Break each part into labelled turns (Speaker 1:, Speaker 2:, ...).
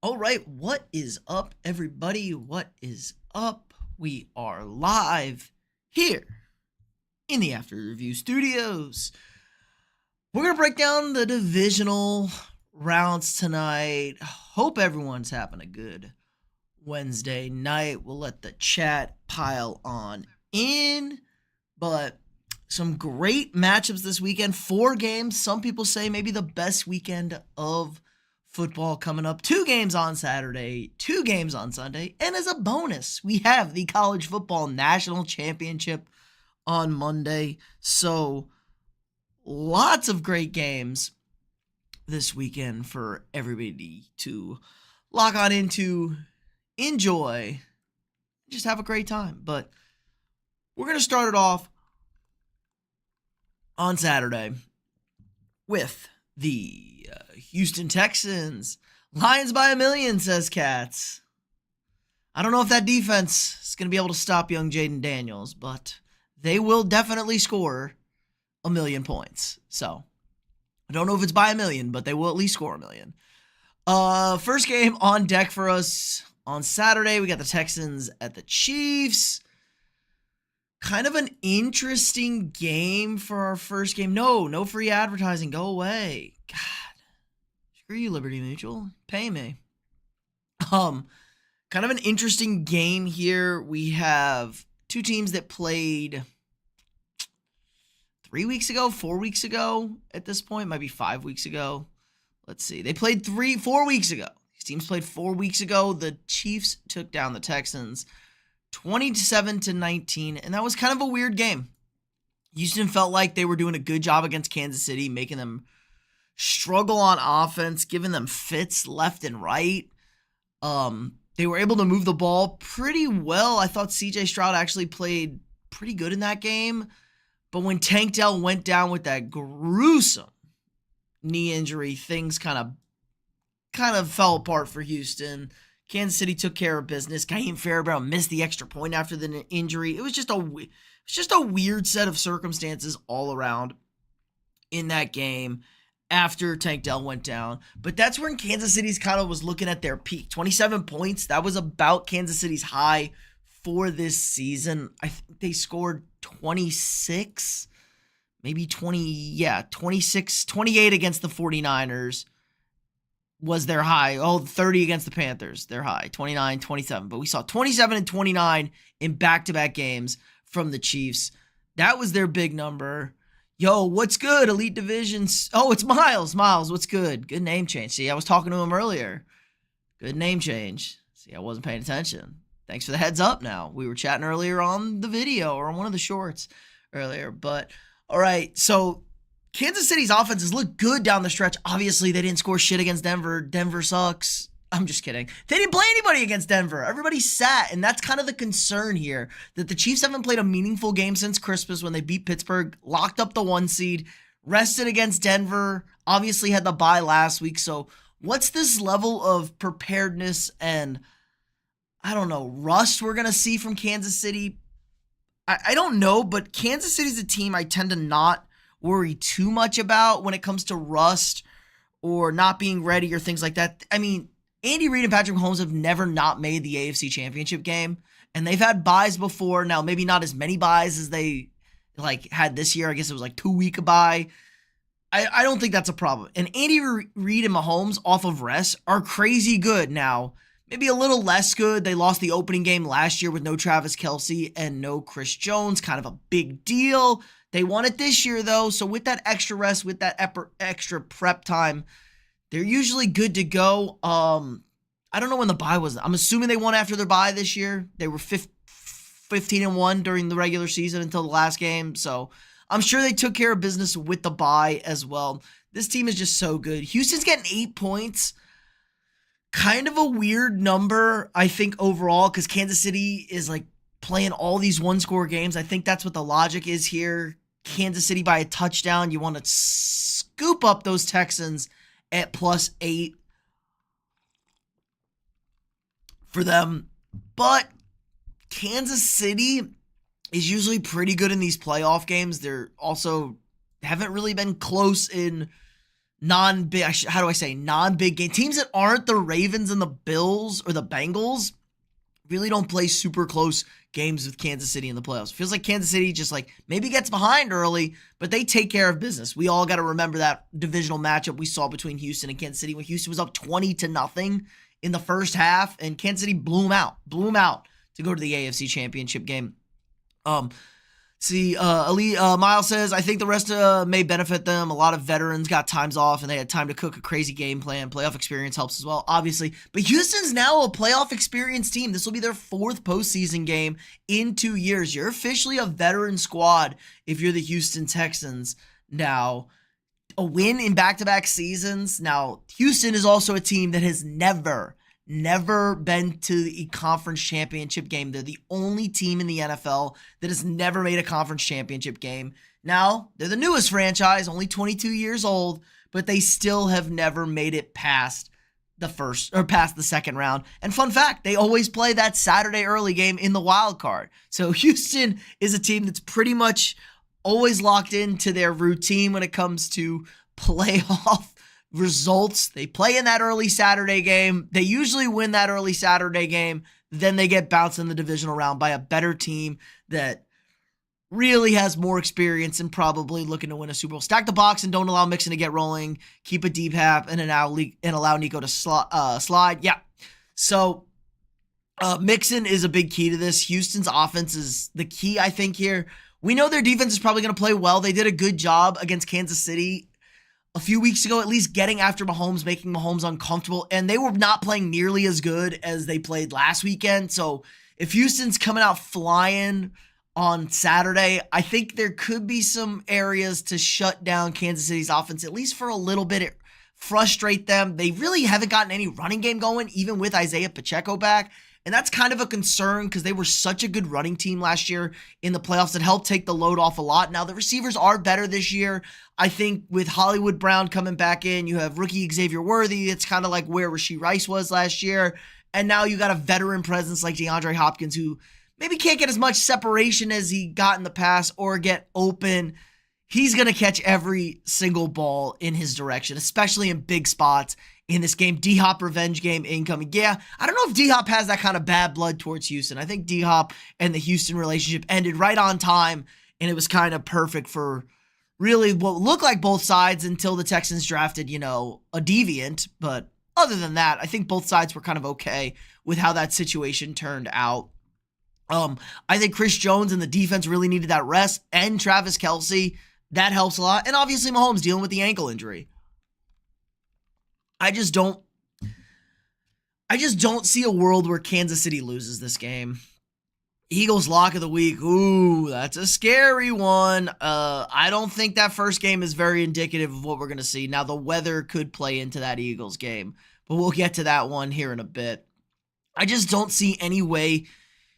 Speaker 1: All right, what is up, everybody? What is up? We are live here in the After Review Studios. We're going to break down the divisional rounds tonight. Hope everyone's having a good Wednesday night. We'll let the chat pile on in, but some great matchups this weekend. 4 games. Some people say maybe the best weekend of football coming up. 2 games on Saturday, 2 games on Sunday, and as a bonus, we have the college football national championship on Monday. So lots of great games this weekend for everybody to lock on into, enjoy, just have a great time. But we're going to start it off on Saturday with the Houston Texans. Lions by a million, says Katz. I don't know if that defense is going to be able to stop young Jaden Daniels, but they will definitely score a million points. So, I don't know if it's by a million, but they will at least score a million. First game on deck for us on Saturday, we got the Texans at the Chiefs. Kind of an interesting game for our first game. No free advertising. Go away. God. Screw you, Liberty Mutual. Pay me. Kind of an interesting game here. We have 2 teams that played 3 weeks ago, 4 weeks ago at this point. Might be 5 weeks ago. Let's see. They played 4 weeks ago. These teams played 4 weeks ago. The Chiefs took down the Texans 27-19, and that was kind of a weird game. Houston felt like they were doing a good job against Kansas City, making them struggle on offense, giving them fits left and right. They were able to move the ball pretty well. I thought CJ Stroud actually played pretty good in that game, but when Tank Dell went down with that gruesome knee injury, things kind of fell apart for Houston. Kansas City took care of business. Kaheem Fairbairn missed the extra point after the injury. It was just a weird set of circumstances all around in that game after Tank Dell went down. But that's when Kansas City's kind of was looking at their peak. 27 points. That was about Kansas City's high for this season. I think they scored 26, maybe 26, 28 against the 49ers. Was their high. 30 against the Panthers, their high. 29, 27. But we saw 27 and 29 in back-to-back games from the Chiefs. That was their big number. Yo, what's good, Elite Divisions? Oh, it's Miles. Miles, what's good? Good name change. See, I was talking to him earlier. Good name change. See, I wasn't paying attention. Thanks for the heads up now. We were chatting earlier on the video or on one of the shorts earlier. But, all right, so Kansas City's offenses look good down the stretch. Obviously, they didn't score shit against Denver. Denver sucks. I'm just kidding. They didn't play anybody against Denver. Everybody sat, and that's kind of the concern here, that the Chiefs haven't played a meaningful game since Christmas when they beat Pittsburgh, locked up the 1 seed, rested against Denver, obviously had the bye last week. So what's this level of preparedness and, I don't know, rust we're going to see from Kansas City? I don't know, but Kansas City's a team I tend to not worry too much about when it comes to rust or not being ready or things like that. I mean, Andy Reid and Patrick Mahomes have never not made the AFC Championship game, and they've had buys before. Now, maybe not as many buys as they had this year. I guess it was 2-week bye. I don't think that's a problem. And Andy Reid and Mahomes off of rest are crazy good now. Maybe a little less good. They lost the opening game last year with no Travis Kelce and no Chris Jones. Kind of a big deal. They won it this year, though. So with that extra rest, with that extra prep time, they're usually good to go. I don't know when the bye was. I'm assuming they won after their bye this year. They were 15-1 during the regular season until the last game. So I'm sure they took care of business with the bye as well. This team is just so good. Houston's getting 8 points. Kind of a weird number, I think, overall, because Kansas City is playing all these one-score games. I think that's what the logic is here. Kansas City by a touchdown. You want to scoop up those Texans at +8 for them. But Kansas City is usually pretty good in these playoff games. They're also haven't really been close in non-big, how do I say, non-big game. Teams that aren't the Ravens and the Bills or the Bengals really don't play super close games with Kansas City in the playoffs. Feels like Kansas City just like maybe gets behind early, but they take care of business. We all got to remember that divisional matchup we saw between Houston and Kansas City when Houston was up 20-0 in the first half, and Kansas City blew them out to go to the AFC Championship game. Miles says, I think the rest may benefit them. A lot of veterans got times off and they had time to cook a crazy game plan. Playoff experience helps as well, obviously. But Houston's now a playoff experience team. This will be their 4th postseason game in 2 years. You're officially a veteran squad if you're the Houston Texans now. A win in back-to-back seasons. Now, Houston is also a team that has never been to the conference championship game. They're the only team in the NFL that has never made a conference championship game. Now, they're the newest franchise, only 22 years old, but they still have never made it past the second round. And fun fact, they always play that Saturday early game in the wild card. So Houston is a team that's pretty much always locked into their routine when it comes to playoff results. They play in that early Saturday game. They usually win that early Saturday game. Then they get bounced in the divisional round by a better team that really has more experience and probably looking to win a Super Bowl. Stack the box and don't allow Mixon to get rolling. Keep a deep half and allow Nico to slide. Yeah. So Mixon is a big key to this. Houston's offense is the key, I think, here. We know their defense is probably going to play well. They did a good job against Kansas City a few weeks ago, at least getting after Mahomes, making Mahomes uncomfortable, and they were not playing nearly as good as they played last weekend. So if Houston's coming out flying on Saturday, I think there could be some areas to shut down Kansas City's offense, at least for a little bit, frustrate them. They really haven't gotten any running game going, even with Isaiah Pacheco back. And that's kind of a concern because they were such a good running team last year in the playoffs that helped take the load off a lot. Now, the receivers are better this year. I think with Hollywood Brown coming back in, you have rookie Xavier Worthy. It's kind of like where Rashee Rice was last year. And now you got a veteran presence like DeAndre Hopkins who maybe can't get as much separation as he got in the past or get open. He's going to catch every single ball in his direction, especially in big spots in this game. D-Hop revenge game incoming. Yeah, I don't know if D-Hop has that kind of bad blood towards Houston. I think D-Hop and the Houston relationship ended right on time, and it was kind of perfect for really what looked like both sides until the Texans drafted, a deviant. But other than that, I think both sides were kind of okay with how that situation turned out. I think Chris Jones and the defense really needed that rest, and Travis Kelce. That helps a lot. And obviously Mahomes dealing with the ankle injury. I just don't see a world where Kansas City loses this game. Eagles lock of the week. Ooh, that's a scary one. I don't think that first game is very indicative of what we're going to see. Now, the weather could play into that Eagles game, but we'll get to that one here in a bit. I just don't see any way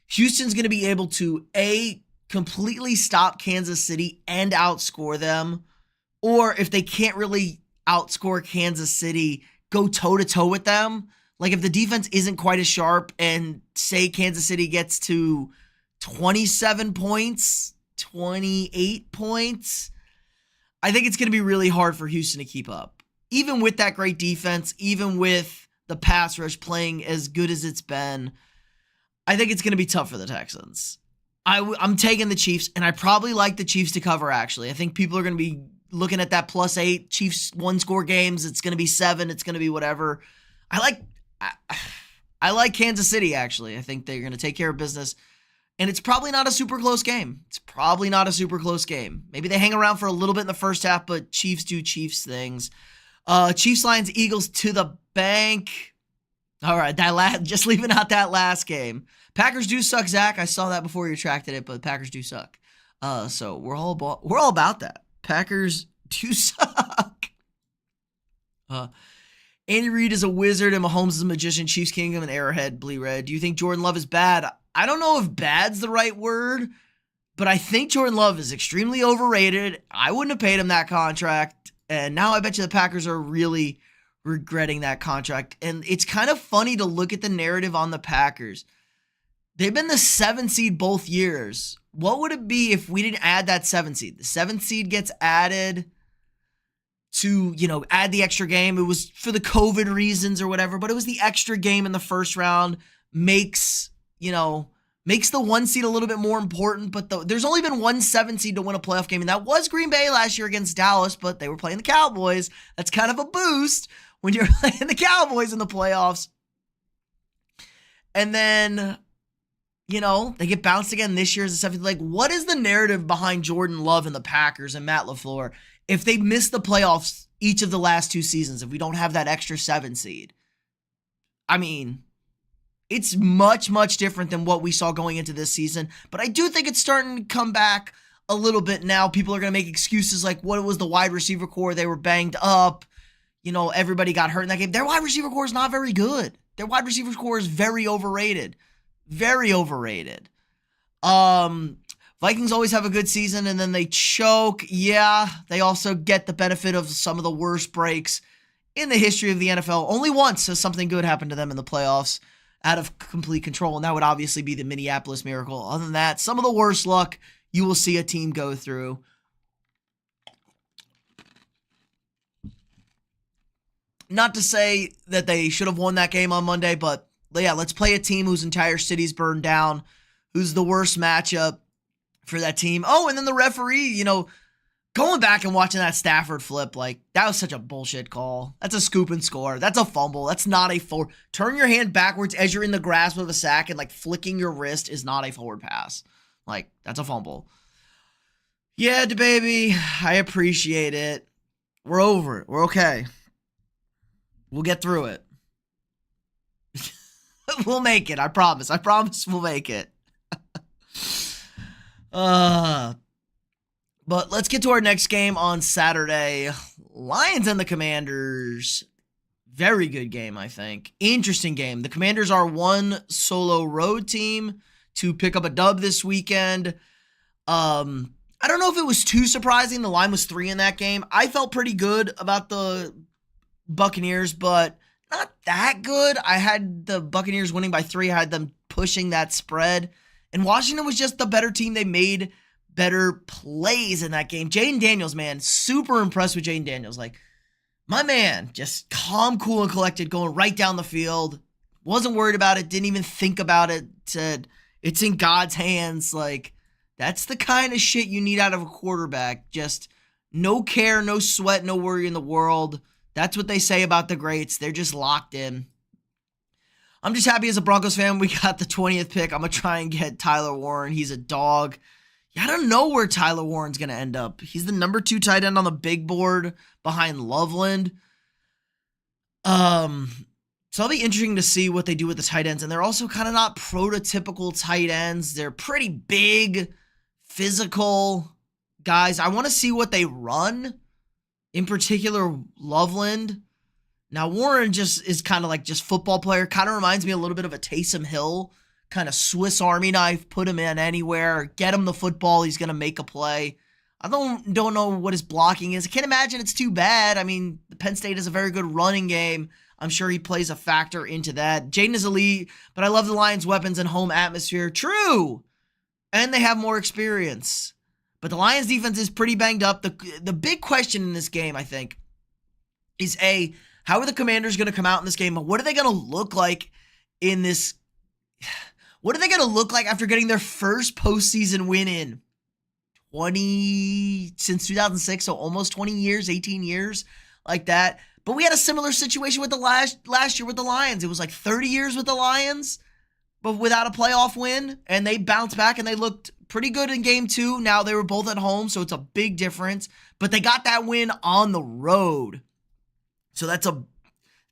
Speaker 1: Houston's going to be able to, A, completely stop Kansas City and outscore them, or if they can't really outscore Kansas City, go toe-to-toe with them. Like if the defense isn't quite as sharp and say Kansas City gets to 27 points, 28 points, I think it's going to be really hard for Houston to keep up. Even with that great defense, even with the pass rush playing as good as it's been, I think it's going to be tough for the Texans. I'm taking the Chiefs, and I probably like the Chiefs to cover, actually. I think people are going to be looking at that +8 Chiefs one-score games. It's going to be 7. It's going to be whatever. I like Kansas City, actually. I think they're going to take care of business, and it's probably not a super close game. Maybe they hang around for a little bit in the first half, but Chiefs do Chiefs things. Chiefs, Lions, Eagles to the bank. All right, just leaving out that last game. Packers do suck, Zach. I saw that before you retracted it, but Packers do suck. So we're all about that. Packers do suck. Andy Reid is a wizard and Mahomes is a magician. Chiefs Kingdom and Arrowhead, Blee Red. Do you think Jordan Love is bad? I don't know if bad's the right word, but I think Jordan Love is extremely overrated. I wouldn't have paid him that contract, and now I bet you the Packers are really regretting that contract. And it's kind of funny to look at the narrative on the Packers. They've been the 7 seed both years. What would it be if we didn't add that 7 seed? The 7 seed gets added to, add the extra game. It was for the COVID reasons or whatever, but it was the extra game in the first round makes the 1 seed a little bit more important. But there's only been 1 7 seed to win a playoff game, and that was Green Bay last year against Dallas, but they were playing the Cowboys. That's kind of a boost when you're playing the Cowboys in the playoffs. And then, they get bounced again this year as a 7th. Like, what is the narrative behind Jordan Love and the Packers and Matt LaFleur if they miss the playoffs each of the last 2 seasons, if we don't have that extra 7 seed? I mean, it's much, much different than what we saw going into this season. But I do think it's starting to come back a little bit now. People are going to make excuses like, what was the wide receiver core? They were banged up. Everybody got hurt in that game. Their wide receiver core is not very good. Their wide receiver core is very overrated. Very overrated. Vikings always have a good season and then they choke. Yeah, they also get the benefit of some of the worst breaks in the history of the NFL. Only once has something good happened to them in the playoffs out of complete control, and that would obviously be the Minneapolis Miracle. Other than that, some of the worst luck you will see a team go through. Not to say that they should have won that game on Monday, but yeah, let's play a team whose entire city's burned down, who's the worst matchup for that team. Oh, and then the referee, going back and watching that Stafford flip, like, that was such a bullshit call. That's a scoop and score. That's a fumble. That's not a forward. Turn your hand backwards as you're in the grasp of a sack and, like, flicking your wrist is not a forward pass. Like, that's a fumble. Yeah, baby, I appreciate it. We're over it. We're okay. We'll get through it. We'll make it. I promise. I promise we'll make it. But let's get to our next game on Saturday. Lions and the Commanders. Very good game, I think. Interesting game. The Commanders are one solo road team to pick up a dub this weekend. I don't know if it was too surprising. The line was 3 in that game. I felt pretty good about the Buccaneers, but not that good. I had the Buccaneers winning by 3. I had them pushing that spread. And Washington was just the better team. They made better plays in that game. Jaden Daniels, man, super impressed with Jaden Daniels. Like, my man, just calm, cool, and collected, going right down the field. Wasn't worried about it. Didn't even think about it. Said, it's in God's hands. Like, that's the kind of shit you need out of a quarterback. Just no care, no sweat, no worry in the world. That's what they say about the greats. They're just locked in. I'm just happy as a Broncos fan we got the 20th pick. I'm going to try and get Tyler Warren. He's a dog. Yeah, I don't know where Tyler Warren's going to end up. He's the number 2 tight end on the big board behind Loveland. So it'll be interesting to see what they do with the tight ends. And they're also kind of not prototypical tight ends. They're pretty big, physical guys. I want to see what they run. In particular, Loveland. Now, Warren just is kind of like just football player. Kind of reminds me a little bit of a Taysom Hill. Kind of Swiss Army knife. Put him in anywhere. Get him the football. He's going to make a play. I don't know what his blocking is. I can't imagine it's too bad. I mean, Penn State has a very good running game. I'm sure he plays a factor into that. Jaden is elite, but I love the Lions' weapons and home atmosphere. True. And they have more experience. But the Lions defense is pretty banged up. The big question in this game, I think, is how are the Commanders going to come out in this game? What are they going to look like in this? What are they going to look like after getting their first postseason win in since 2006? So almost 20 years, 18 years, like that. But we had a similar situation with the last year with the Lions. It was like 30 years with the Lions, but without a playoff win, and they bounced back and they looked pretty good in game 2. Now they were both at home, so it's a big difference. But they got that win on the road. So it's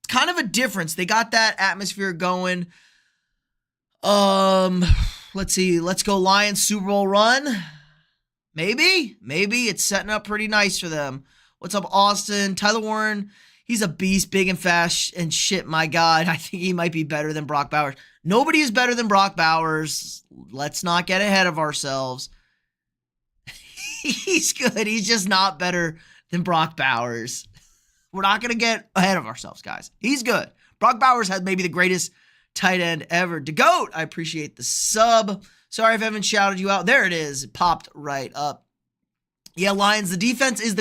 Speaker 1: kind of a difference. They got that atmosphere going. Let's see. Let's go Lions Super Bowl run. Maybe it's setting up pretty nice for them. What's up, Austin? Tyler Warren, he's a beast, big and fast and shit. My God, I think he might be better than Brock Bowers. Nobody is better than Brock Bowers. Let's not get ahead of ourselves. He's good. He's just not better than Brock Bowers. We're not going to get ahead of ourselves, guys. He's good. Brock Bowers had maybe the greatest tight end ever. DeGoat, I appreciate the sub. Sorry if I haven't shouted you out. There it is. It popped right up. Yeah, Lions, the defense is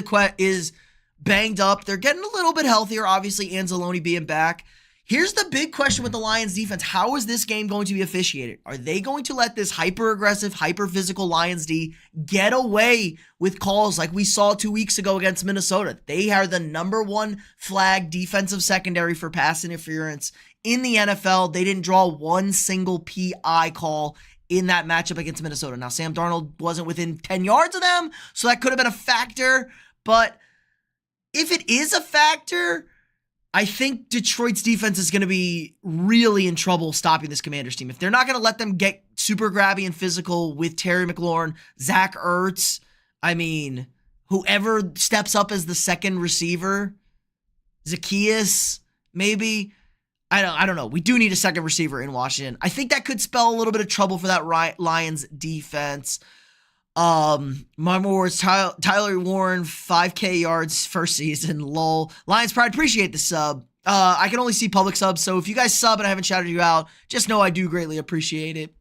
Speaker 1: banged up. They're getting a little bit healthier, obviously, Anzalone being back. Here's the big question with the Lions defense. How is this game going to be officiated? Are they going to let this hyper-aggressive, hyper-physical Lions D get away with calls like we saw 2 weeks ago against Minnesota? They are the number one flag defensive secondary for pass interference in the NFL. They didn't draw one single PI call in that matchup against Minnesota. Now, Sam Darnold wasn't within 10 yards of them, so that could have been a factor. But if it is a factor, I think Detroit's defense is going to be really in trouble stopping this Commanders team. If they're not going to let them get super grabby and physical with Terry McLaurin, Zach Ertz, I mean, whoever steps up as the second receiver, Zacchaeus, maybe. I don't know. We do need a second receiver in Washington. I think that could spell a little bit of trouble for that Lions defense. My more words, Tyler Warren, 5K yards first season, lol. Lions Pride, appreciate the sub. I can only see public subs, so if you guys sub and I haven't shouted you out, just know I do greatly appreciate it.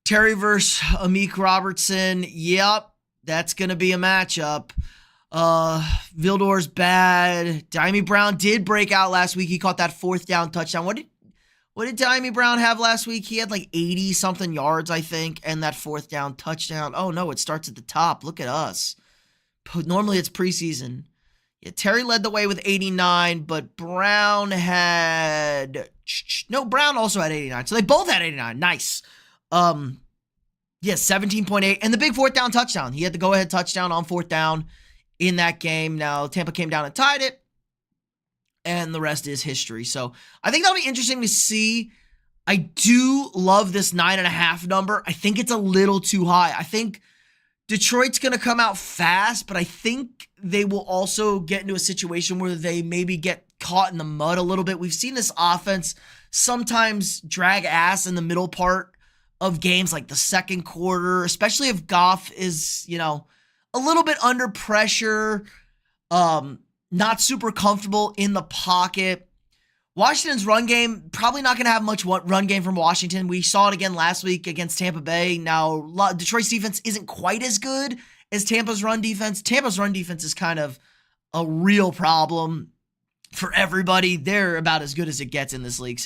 Speaker 1: Terry versus Amik Robertson, yep, that's gonna be a matchup. Vildor's bad. Diami Brown did break out last week. He caught that 4th down touchdown. What did Diami Brown have last week? He had like 80-something yards, I think, and that 4th down touchdown. Oh, no, it starts at the top. Look at us. Normally it's preseason. Yeah, Terry led the way with 89, but Brown had... No, Brown also had 89. So they both had 89. Nice. Yeah, 17.8. And the big 4th down touchdown. He had the go-ahead touchdown on 4th down in that game. Now, Tampa came down and tied it. And the rest is history. So I think that'll be interesting to see. I do love this 9.5 number. I think it's a little too high. I think Detroit's going to come out fast, but I think they will also get into a situation where they maybe get caught in the mud a little bit. We've seen this offense sometimes drag ass in the middle part of games, like the second quarter, especially if Goff is, a little bit under pressure. Not super comfortable in the pocket. Washington's run game, probably not going to have much run game from Washington. We saw it again last week against Tampa Bay. Now, Detroit's defense isn't quite as good as Tampa's run defense. Tampa's run defense is kind of a real problem for everybody. They're about as good as it gets in this league.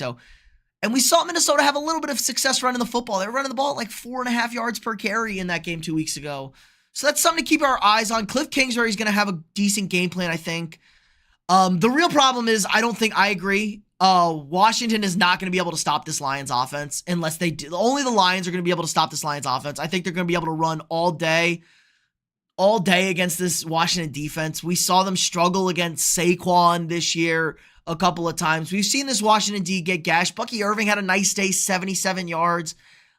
Speaker 1: And we saw Minnesota have a little bit of success running the football. They were running the ball at like 4.5 yards per carry in that game 2 weeks ago. So that's something to keep our eyes on. Cliff Kingsbury is going to have a decent game plan, I think. The real problem is, I agree. Washington is not going to be able to stop this Lions offense unless they do. Only the Lions are going to be able to stop this Lions offense. I think they're going to be able to run all day against this Washington defense. We saw them struggle against Saquon this year a couple of times. We've seen this Washington D get gashed. Bucky Irving had a nice day, 77 yards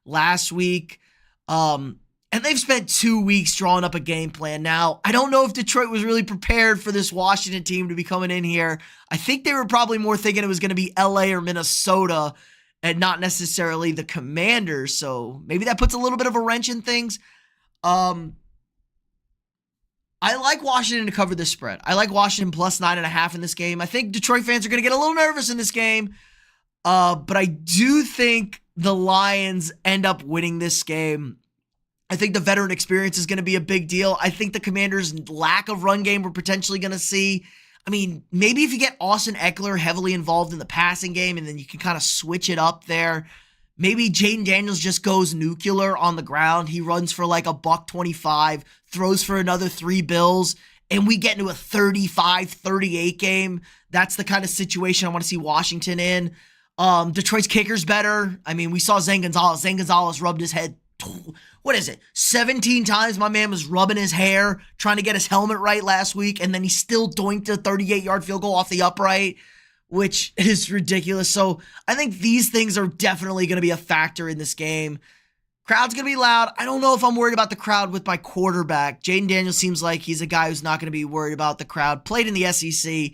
Speaker 1: last week. And they've spent 2 weeks drawing up a game plan. Now, I don't know if Detroit was really prepared for this Washington team to be coming in here. I think they were probably more thinking it was going to be LA or Minnesota and not necessarily the Commanders. So maybe that puts a little bit of a wrench in things. I like Washington to cover this spread. I like Washington plus 9.5 in this game. I think Detroit fans are going to get a little nervous in this game. But I do think the Lions end up winning this game. I think the veteran experience is going to be a big deal. I think the Commanders' lack of run game we're potentially going to see. I mean, maybe if you get Austin Eckler heavily involved in the passing game and then you can kind of switch it up there. Maybe Jaden Daniels just goes nuclear on the ground. He runs for like $125, throws for another 3 bills, and we get into a 35-38 game. That's the kind of situation I want to see Washington in. Detroit's kicker's better. I mean, we saw Zane Gonzalez. Zane Gonzalez rubbed his head 17 times my man was rubbing his hair, trying to get his helmet right last week, and then he still doinked a 38-yard field goal off the upright, which is ridiculous. So I think these things are definitely going to be a factor in this game. Crowd's going to be loud. I don't know if I'm worried about the crowd with my quarterback. Jaden Daniels seems like he's a guy who's not going to be worried about the crowd. Played in the SEC.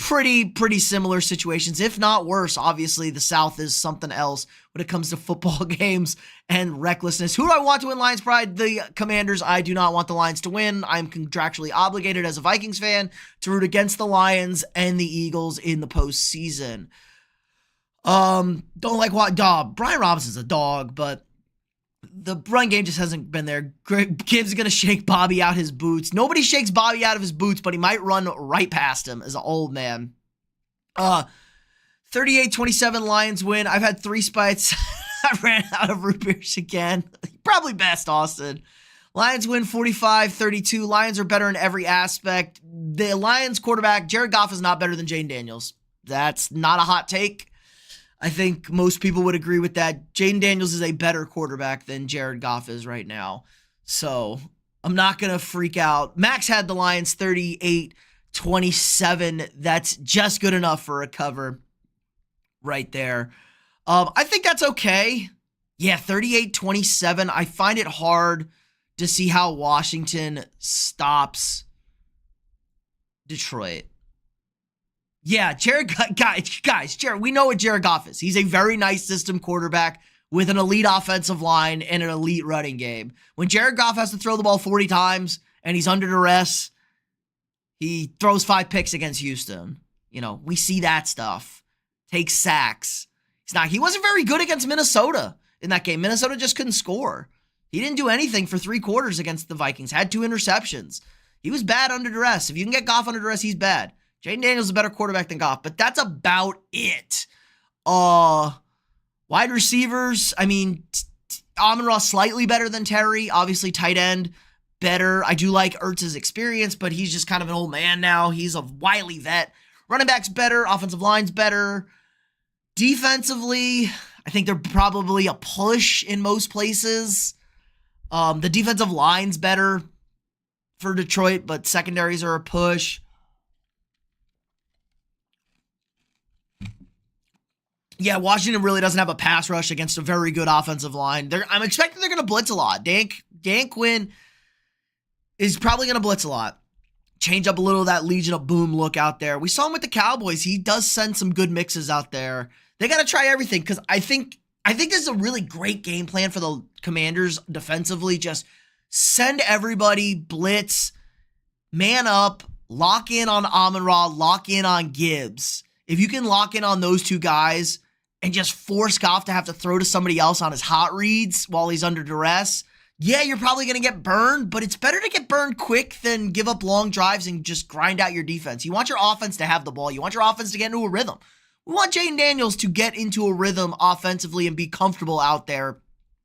Speaker 1: Pretty similar situations, if not worse. Obviously, the South is something else when it comes to football games and recklessness. Who do I want to win Lions Pride? The Commanders. I do not want the Lions to win. I'm contractually obligated as a Vikings fan to root against the Lions and the Eagles in the postseason. Don't like what dog. Brian Robinson's a dog, but The run game just hasn't been there. Gibbs is going to shake Bobby out his boots. Nobody shakes Bobby out of his boots, but he might run right past him as an old man. 38-27 Lions win. I've had 3 spites. I ran out of root beers again. Probably best, Austin. Lions win 45-32. Lions are better in every aspect. The Lions quarterback, Jared Goff, is not better than Jayden Daniels. That's not a hot take. I think most people would agree with that. Jayden Daniels is a better quarterback than Jared Goff is right now. So I'm not going to freak out. Max had the Lions 38-27. That's just good enough for a cover right there. I think that's okay. Yeah, 38-27. I find it hard to see how Washington stops Detroit. Yeah, Jared, guys, Jared, we know what Jared Goff is. He's a very nice system quarterback with an elite offensive line and an elite running game. When Jared Goff has to throw the ball 40 times and he's under duress, he throws 5 picks against Houston. You know, we see that stuff. Takes sacks. He wasn't very good against Minnesota in that game. Minnesota just couldn't score. He didn't do anything for 3 quarters against the Vikings. Had 2 interceptions. He was bad under duress. If you can get Goff under duress, he's bad. Jayden Daniels is a better quarterback than Goff, but that's about it. Wide receivers, I mean, Amon-Ra slightly better than Terry. Obviously, tight end, better. I do like Ertz's experience, but he's just kind of an old man now. He's a wily vet. Running back's better. Offensive line's better. Defensively, I think they're probably a push in most places. The defensive line's better for Detroit, but secondaries are a push. Yeah, Washington really doesn't have a pass rush against a very good offensive line. I'm expecting they're going to blitz a lot. Dan Quinn is probably going to blitz a lot. Change up a little of that Legion of Boom look out there. We saw him with the Cowboys. He does send some good mixes out there. They got to try everything because I think this is a really great game plan for the Commanders defensively. Just send everybody, blitz, man up, lock in on Amon-Ra, lock in on Gibbs. If you can lock in on those 2 guys and just force Goff to have to throw to somebody else on his hot reads while he's under duress, yeah, you're probably going to get burned, but it's better to get burned quick than give up long drives and just grind out your defense. You want your offense to have the ball. You want your offense to get into a rhythm. We want Jayden Daniels to get into a rhythm offensively and be comfortable out there.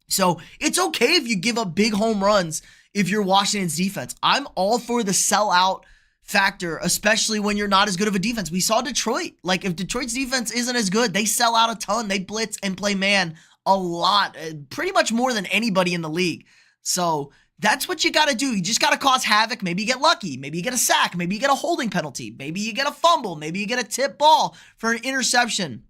Speaker 1: So it's okay if you give up big home runs if you're Washington's defense. I'm all for the sellout factor, especially when you're not as good of a defense. We saw Detroit. Like, if Detroit's defense isn't as good, they sell out a ton. They blitz and play man a lot, pretty much more than anybody in the league. So that's what you got to do. You just got to cause havoc. Maybe you get lucky. Maybe you get a sack. Maybe you get a holding penalty. Maybe you get a fumble. Maybe you get a tip ball for an interception.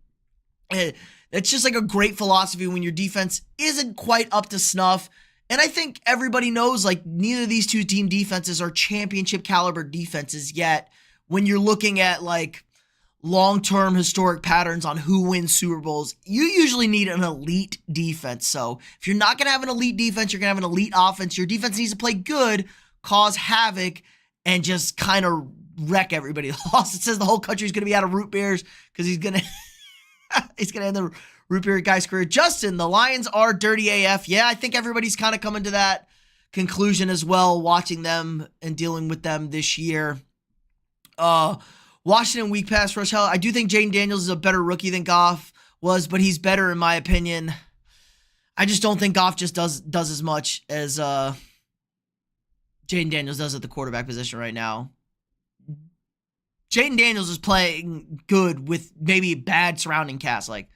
Speaker 1: It's just like a great philosophy when your defense isn't quite up to snuff. And I think everybody knows, like, neither of these 2 team defenses are championship caliber defenses yet. When you're looking at, like, long-term historic patterns on who wins Super Bowls, you usually need an elite defense. So if you're not going to have an elite defense, you're going to have an elite offense. Your defense needs to play good, cause havoc, and just kind of wreck everybody. Austin says the whole country's going to be out of root beers because he's going to end the root beer guy's career. Justin, the Lions are dirty AF. Yeah, I think everybody's kind of coming to that conclusion as well, watching them and dealing with them this year. Washington weak pass rush. Hell, I do think Jayden Daniels is a better rookie than Goff was, but he's better in my opinion. I just don't think Goff just does as much as Jayden Daniels does at the quarterback position right now. Jayden Daniels is playing good with maybe bad surrounding cast. Like,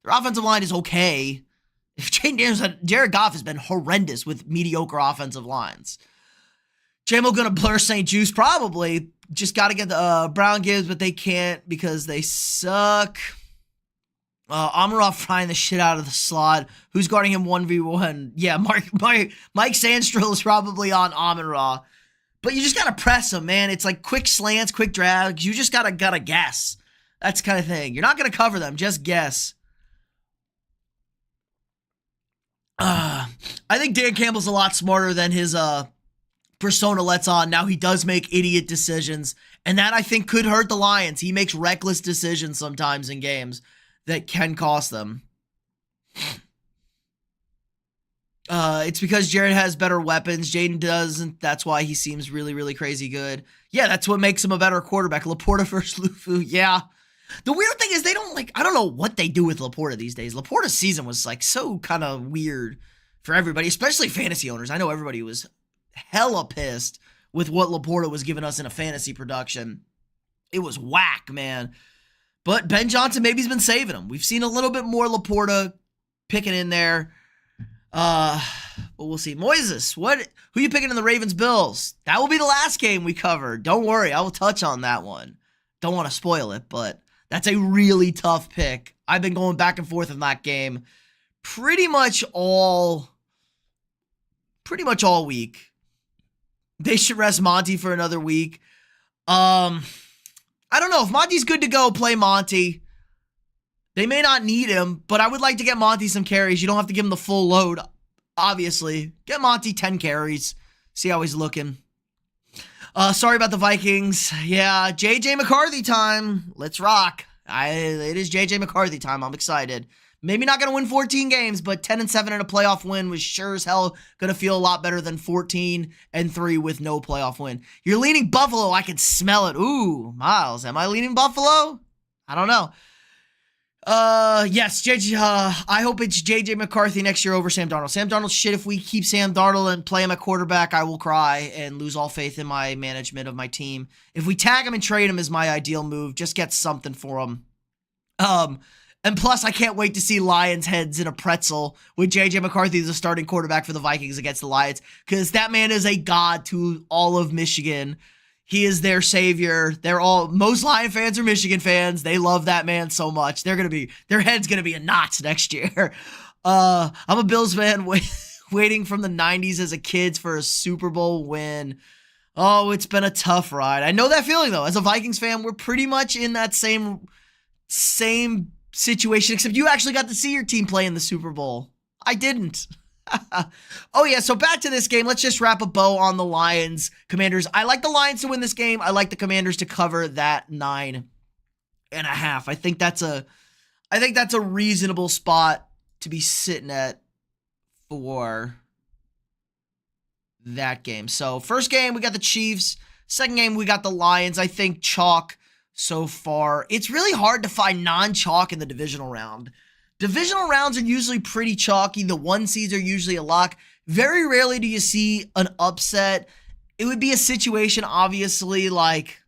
Speaker 1: their offensive line is okay. If Jared Goff has been horrendous with mediocre offensive lines. JMO gonna blur St. Juice probably. Just got to get the Brown Gibbs, but they can't because they suck. Amon-Ra frying the shit out of the slot. Who's guarding him 1v1? Yeah, Mike Sandstrill is probably on Amon-Ra. But you just got to press him, man. It's like quick slants, quick drags. You just gotta guess. That's the kind of thing. You're not going to cover them. Just guess. I think Dan Campbell's a lot smarter than his persona lets on. Now he does make idiot decisions, and that I think could hurt the Lions. He makes reckless decisions sometimes in games that can cost them. It's because Jared has better weapons. Jaden doesn't. That's why he seems really, really crazy good. Yeah, that's what makes him a better quarterback. Laporta versus Lufu. Yeah. The weird thing is they don't I don't know what they do with Laporta these days. Laporta's season was like so kind of weird for everybody, especially fantasy owners. I know everybody was hella pissed with what Laporta was giving us in a fantasy production. It was whack, man. But Ben Johnson maybe has been saving him. We've seen a little bit more Laporta picking in there. But we'll see. Moises, who you picking in the Ravens-Bills? That will be the last game we cover. Don't worry, I will touch on that one. Don't want to spoil it, but that's a really tough pick. I've been going back and forth in that game pretty much all week. They should rest Monty for another week. I don't know. If Monty's good to go, play Monty. They may not need him, but I would like to get Monty some carries. You don't have to give him the full load, obviously. Get Monty 10 carries. See how he's looking. Sorry about the Vikings. Yeah, J.J. McCarthy time. Let's rock. It is J.J. McCarthy time. I'm excited. Maybe not going to win 14 games, but 10-7 in a playoff win was sure as hell going to feel a lot better than 14-3 with no playoff win. You're leaning Buffalo. I can smell it. Ooh, Miles, am I leaning Buffalo? I don't know. Yes, JJ, I hope it's JJ McCarthy next year over Sam Darnold. Sam Darnold shit. If we keep Sam Darnold and play him at quarterback, I will cry and lose all faith in my management of my team. If we tag him and trade him is my ideal move. Just get something for him. And plus, I can't wait to see Lions heads in a pretzel with JJ McCarthy as a starting quarterback for the Vikings against the Lions, because that man is a god to all of Michigan. He is their savior. Most Lion fans are Michigan fans. They love that man so much. Their head's gonna be in knots next year. I'm a Bills fan waiting from the 90s as a kid for a Super Bowl win. Oh, it's been a tough ride. I know that feeling though. As a Vikings fan, we're pretty much in that same situation, except you actually got to see your team play in the Super Bowl. I didn't. Oh yeah, so back to this game. Let's just wrap a bow on the Lions Commanders. I like the Lions to win this game. I like the Commanders to cover that 9.5. I think that's a reasonable spot to be sitting at for that game. So first game we got the Chiefs. Second game we got the Lions. I think chalk so far. It's really hard to find non-chalk in the divisional round. Divisional rounds are usually pretty chalky. The 1 seeds are usually a lock. Very rarely do you see an upset. It would be a situation, obviously, like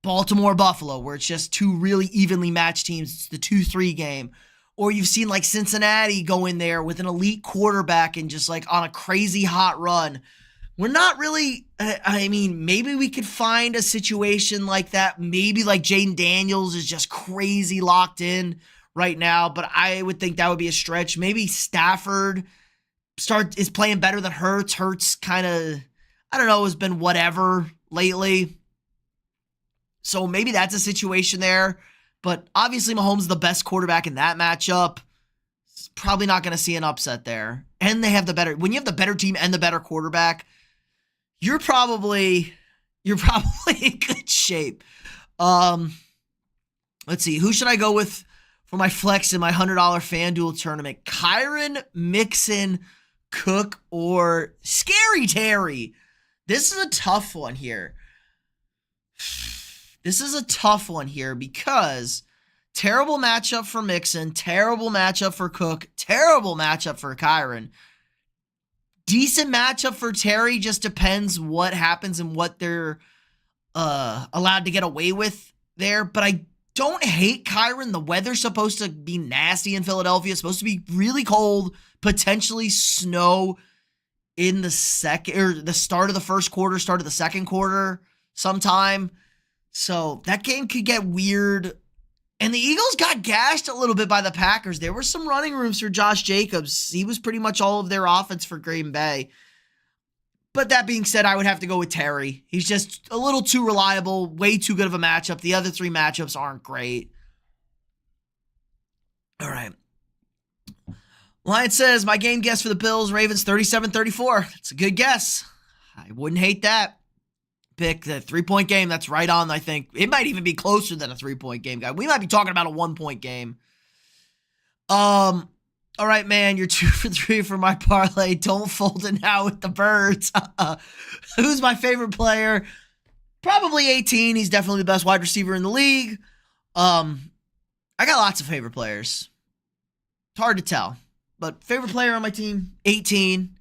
Speaker 1: Baltimore-Buffalo, where it's just two really evenly matched teams. It's the 2-3 game. Or you've seen like Cincinnati go in there with an elite quarterback and just like on a crazy hot run. We're not really, maybe we could find a situation like that. Maybe like Jaden Daniels is just crazy locked in right now, but I would think that would be a stretch. Maybe Stafford is playing better than Hurts. Hurts kind of, I don't know, has been whatever lately. So maybe that's a situation there. But obviously Mahomes is the best quarterback in that matchup. It's probably not going to see an upset there. And they have when you have the better team and the better quarterback, you're probably in good shape. Let's see. Who should I go with for my flex in my $100 FanDuel tournament? Kyren, Mixon, Cook, or Scary Terry? This is a tough one here. Because terrible matchup for Mixon, terrible matchup for Cook, terrible matchup for Kyren. Decent matchup for Terry, just depends what happens and what they're allowed to get away with there. But I don't hate Kyren. The weather's supposed to be nasty in Philadelphia. It's supposed to be really cold, potentially snow in the start of the first quarter, start of the second quarter sometime. So that game could get weird. And the Eagles got gashed a little bit by the Packers. There were some running rooms for Josh Jacobs. He was pretty much all of their offense for Green Bay. But that being said, I would have to go with Terry. He's just a little too reliable, way too good of a matchup. The other 3 matchups aren't great. All right. Lion says, my game guess for the Bills, Ravens 37-34. That's a good guess. I wouldn't hate that. Pick the 3-point game. That's right on, I think. It might even be closer than a 3-point game, guy. We might be talking about a 1-point game. All right, man, you're 2 for 3 for my parlay. Don't fold it now with the birds. Who's my favorite player? Probably 18. He's definitely the best wide receiver in the league. I got lots of favorite players. It's hard to tell. But favorite player on my team, 18.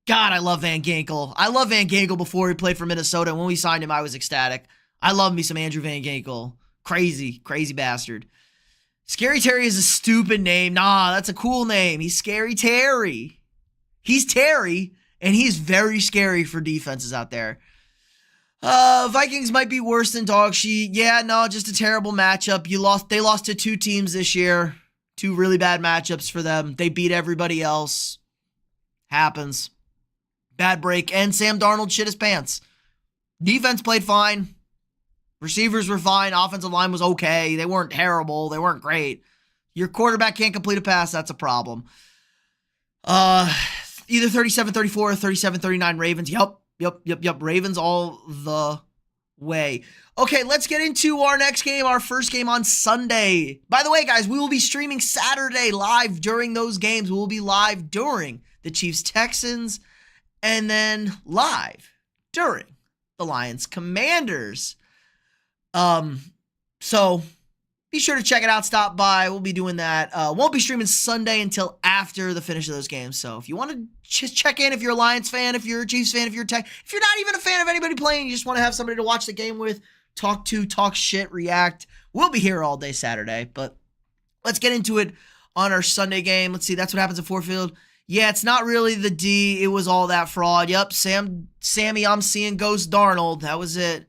Speaker 1: God, I love Van Ginkel. I love Van Ginkel before he played for Minnesota. When we signed him, I was ecstatic. I love me some Andrew Van Ginkel. Crazy, crazy bastard. Scary Terry is a stupid name. Nah, that's a cool name. He's Scary Terry. He's Terry, and he's very scary for defenses out there. Vikings might be worse than dog shit. Yeah, no, just a terrible matchup. They lost to 2 teams this year. 2 really bad matchups for them. They beat everybody else. Happens. Bad break. And Sam Darnold shit his pants. Defense played fine. Receivers were fine. Offensive line was okay. They weren't terrible. They weren't great. Your quarterback can't complete a pass. That's a problem. Either 37-34 or 37-39 Ravens. Yep. Ravens all the way. Okay, let's get into our next game, our first game on Sunday. By the way, guys, we will be streaming Saturday live during those games. We will be live during the Chiefs-Texans and then live during the Lions-Commanders. So be sure to check it out. Stop by. We'll be doing that. Won't be streaming Sunday until after the finish of those games. So if you want to just check in, if you're a Lions fan, if you're a Chiefs fan, if you're if you're not even a fan of anybody playing, you just want to have somebody to watch the game with, talk shit, react. We'll be here all day Saturday, but let's get into it on our Sunday game. Let's see. That's what happens at Ford Field. Yeah, it's not really the D. It was all that fraud. Yep. Sammy, I'm seeing Ghost Darnold. That was it.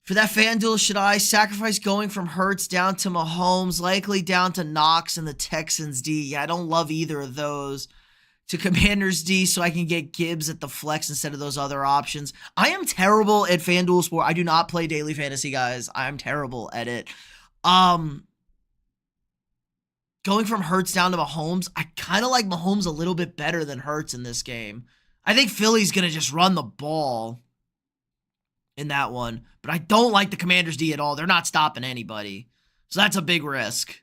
Speaker 1: For that FanDuel, should I sacrifice going from Hurts down to Mahomes, likely down to Knox and the Texans D? Yeah, I don't love either of those. To Commanders D so I can get Gibbs at the flex instead of those other options. I am terrible at FanDuel Sport. I do not play daily fantasy, guys. I'm terrible at it. Going from Hurts down to Mahomes, I kind of like Mahomes a little bit better than Hurts in this game. I think Philly's going to just run the ball in that one. But I don't like the Commanders D at all. They're not stopping anybody. So that's a big risk.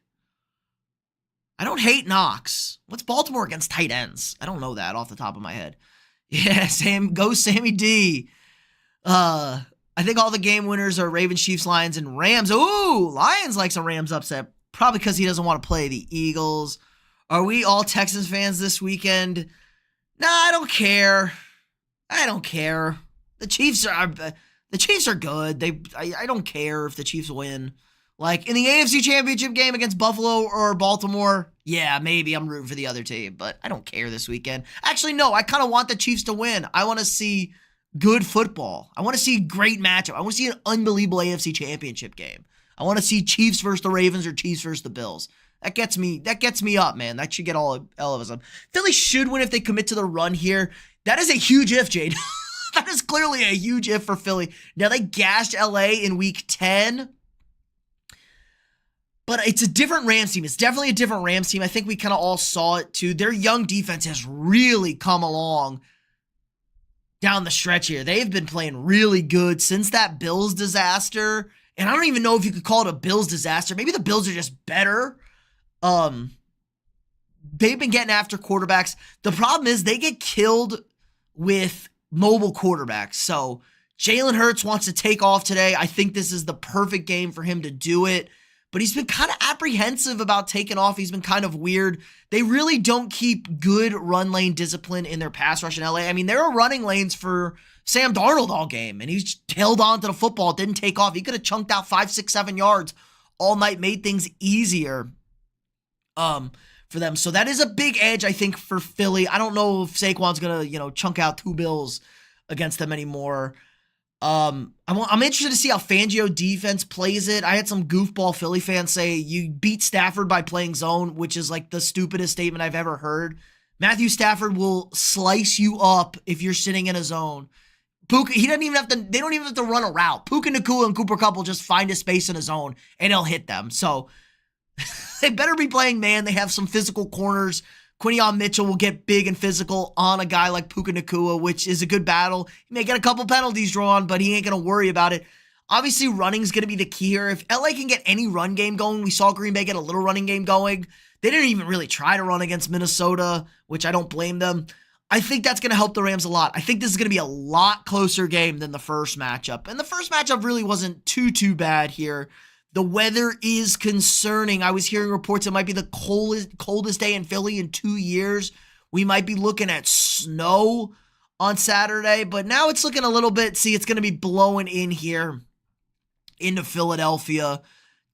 Speaker 1: I don't hate Knox. What's Baltimore against tight ends? I don't know that off the top of my head. Yeah, go Sammy D. I think all the game winners are Ravens, Chiefs, Lions, and Rams. Ooh, Lions like some Rams upset. Probably because he doesn't want to play the Eagles. Are we all Texans fans this weekend? Nah, I don't care. The Chiefs are good. I don't care if the Chiefs win. Like in the AFC Championship game against Buffalo or Baltimore, yeah, maybe I'm rooting for the other team, but I don't care this weekend. Actually, no, I kind of want the Chiefs to win. I want to see good football. I want to see a great matchup. I want to see an unbelievable AFC Championship game. I want to see Chiefs versus the Ravens or Chiefs versus the Bills. That gets me up, man. That should get all of us up. Philly should win if they commit to the run here. That is a huge if, Jade. That is clearly a huge if for Philly. Now, they gashed LA in week 10. But it's a different Rams team. It's definitely a different Rams team. I think we kind of all saw it too. Their young defense has really come along down the stretch here. They've been playing really good since that Bills disaster. And I don't even know if you could call it a Bills disaster. Maybe the Bills are just better. They've been getting after quarterbacks. The problem is they get killed with mobile quarterbacks. So Jalen Hurts wants to take off today. I think this is the perfect game for him to do it. But he's been kind of apprehensive about taking off. He's been kind of weird. They really don't keep good run lane discipline in their pass rush in LA. I mean, there are running lanes for Sam Darnold all game, and he's held on to the football, didn't take off. He could have chunked out 5, 6, 7 yards all night, made things easier for them. So that is a big edge, I think, for Philly. I don't know if Saquon's going to, chunk out 2 bills against them anymore. I'm interested to see how Fangio defense plays it. I had some goofball Philly fans say you beat Stafford by playing zone, which is like the stupidest statement I've ever heard. Matthew Stafford will slice you up if you're sitting in a zone. Puka, they don't even have to run a route. Puka Nacua and Cooper Kupp will just find a space in a zone and he'll hit them. So they better be playing man. They have some physical corners. Quinion Mitchell will get big and physical on a guy like Puka Nacua, which is a good battle. He may get a couple penalties drawn, but he ain't going to worry about it. Obviously, running is going to be the key here. If LA can get any run game going, we saw Green Bay get a little running game going. They didn't even really try to run against Minnesota, which I don't blame them. I think that's going to help the Rams a lot. I think this is going to be a lot closer game than the first matchup. And the first matchup really wasn't too bad here. The weather is concerning. I was hearing reports it might be the coldest day in Philly in 2 years. We might be looking at snow on Saturday, but now it's looking a little bit, see, it's going to be blowing in here into Philadelphia.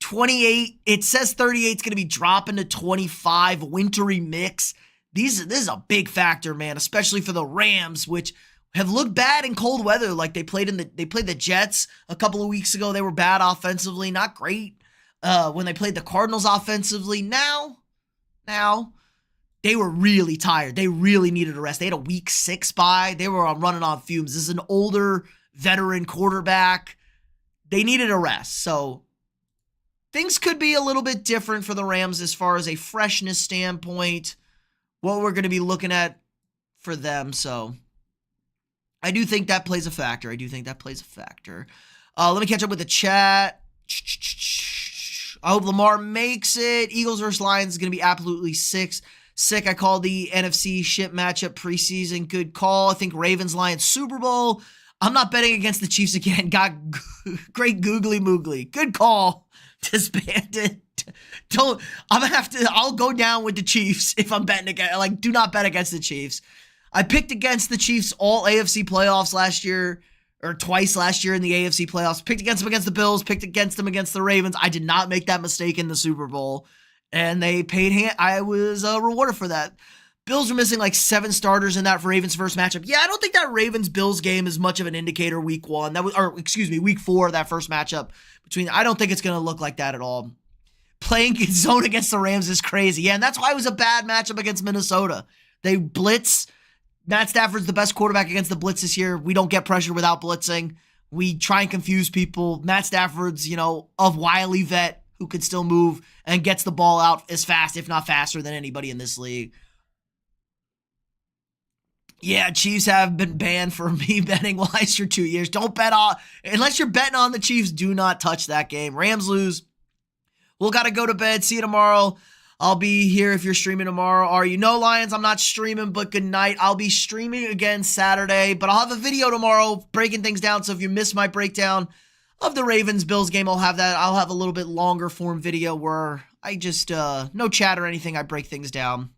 Speaker 1: 28, it says 38 is going to be dropping to 25, wintry mix. This is a big factor, man, especially for the Rams, which have looked bad in cold weather. Like they played the Jets a couple of weeks ago. They were bad offensively, not great. When they played the Cardinals offensively, now they were really tired. They really needed a rest. They had a week 6 bye. They were running on fumes. This is an older veteran quarterback. They needed a rest. So things could be a little bit different for the Rams as far as a freshness standpoint, what we're going to be looking at for them. So I do think that plays a factor. Let me catch up with the chat. I hope Lamar makes it. Eagles versus Lions is going to be absolutely sick. I call the NFC shit matchup preseason. Good call. I think Ravens Lions Super Bowl. I'm not betting against the Chiefs again. Got great googly moogly. Good call. Disbanded. I'll go down with the Chiefs if I'm betting against, do not bet against the Chiefs. I picked against the Chiefs all AFC playoffs last year, or twice last year in the AFC playoffs. Picked against them against the Bills, picked against them against the Ravens. I did not make that mistake in the Super Bowl, and they paid I was rewarded for that. Bills are missing like 7 starters in that Ravens first matchup. Yeah, I don't think that Ravens-Bills game is much of an indicator week 1. Week 4, that first matchup I don't think it's going to look like that at all. Playing zone against the Rams is crazy. Yeah, and that's why it was a bad matchup against Minnesota. They blitz. Matt Stafford's the best quarterback against the blitz this year. We don't get pressure without blitzing. We try and confuse people. Matt Stafford's, of wily vet who can still move and gets the ball out as fast, if not faster, than anybody in this league. Yeah, Chiefs have been banned for me betting wise for 2 years. Don't bet unless you're betting on the Chiefs, do not touch that game. Rams lose. We'll got to go to bed. See you tomorrow. I'll be here if you're streaming tomorrow. Are you? No, Lions, I'm not streaming, but good night. I'll be streaming again Saturday, but I'll have a video tomorrow breaking things down. So if you missed my breakdown of the Ravens-Bills game, I'll have that. I'll have a little bit longer form video where I just, no chat or anything. I break things down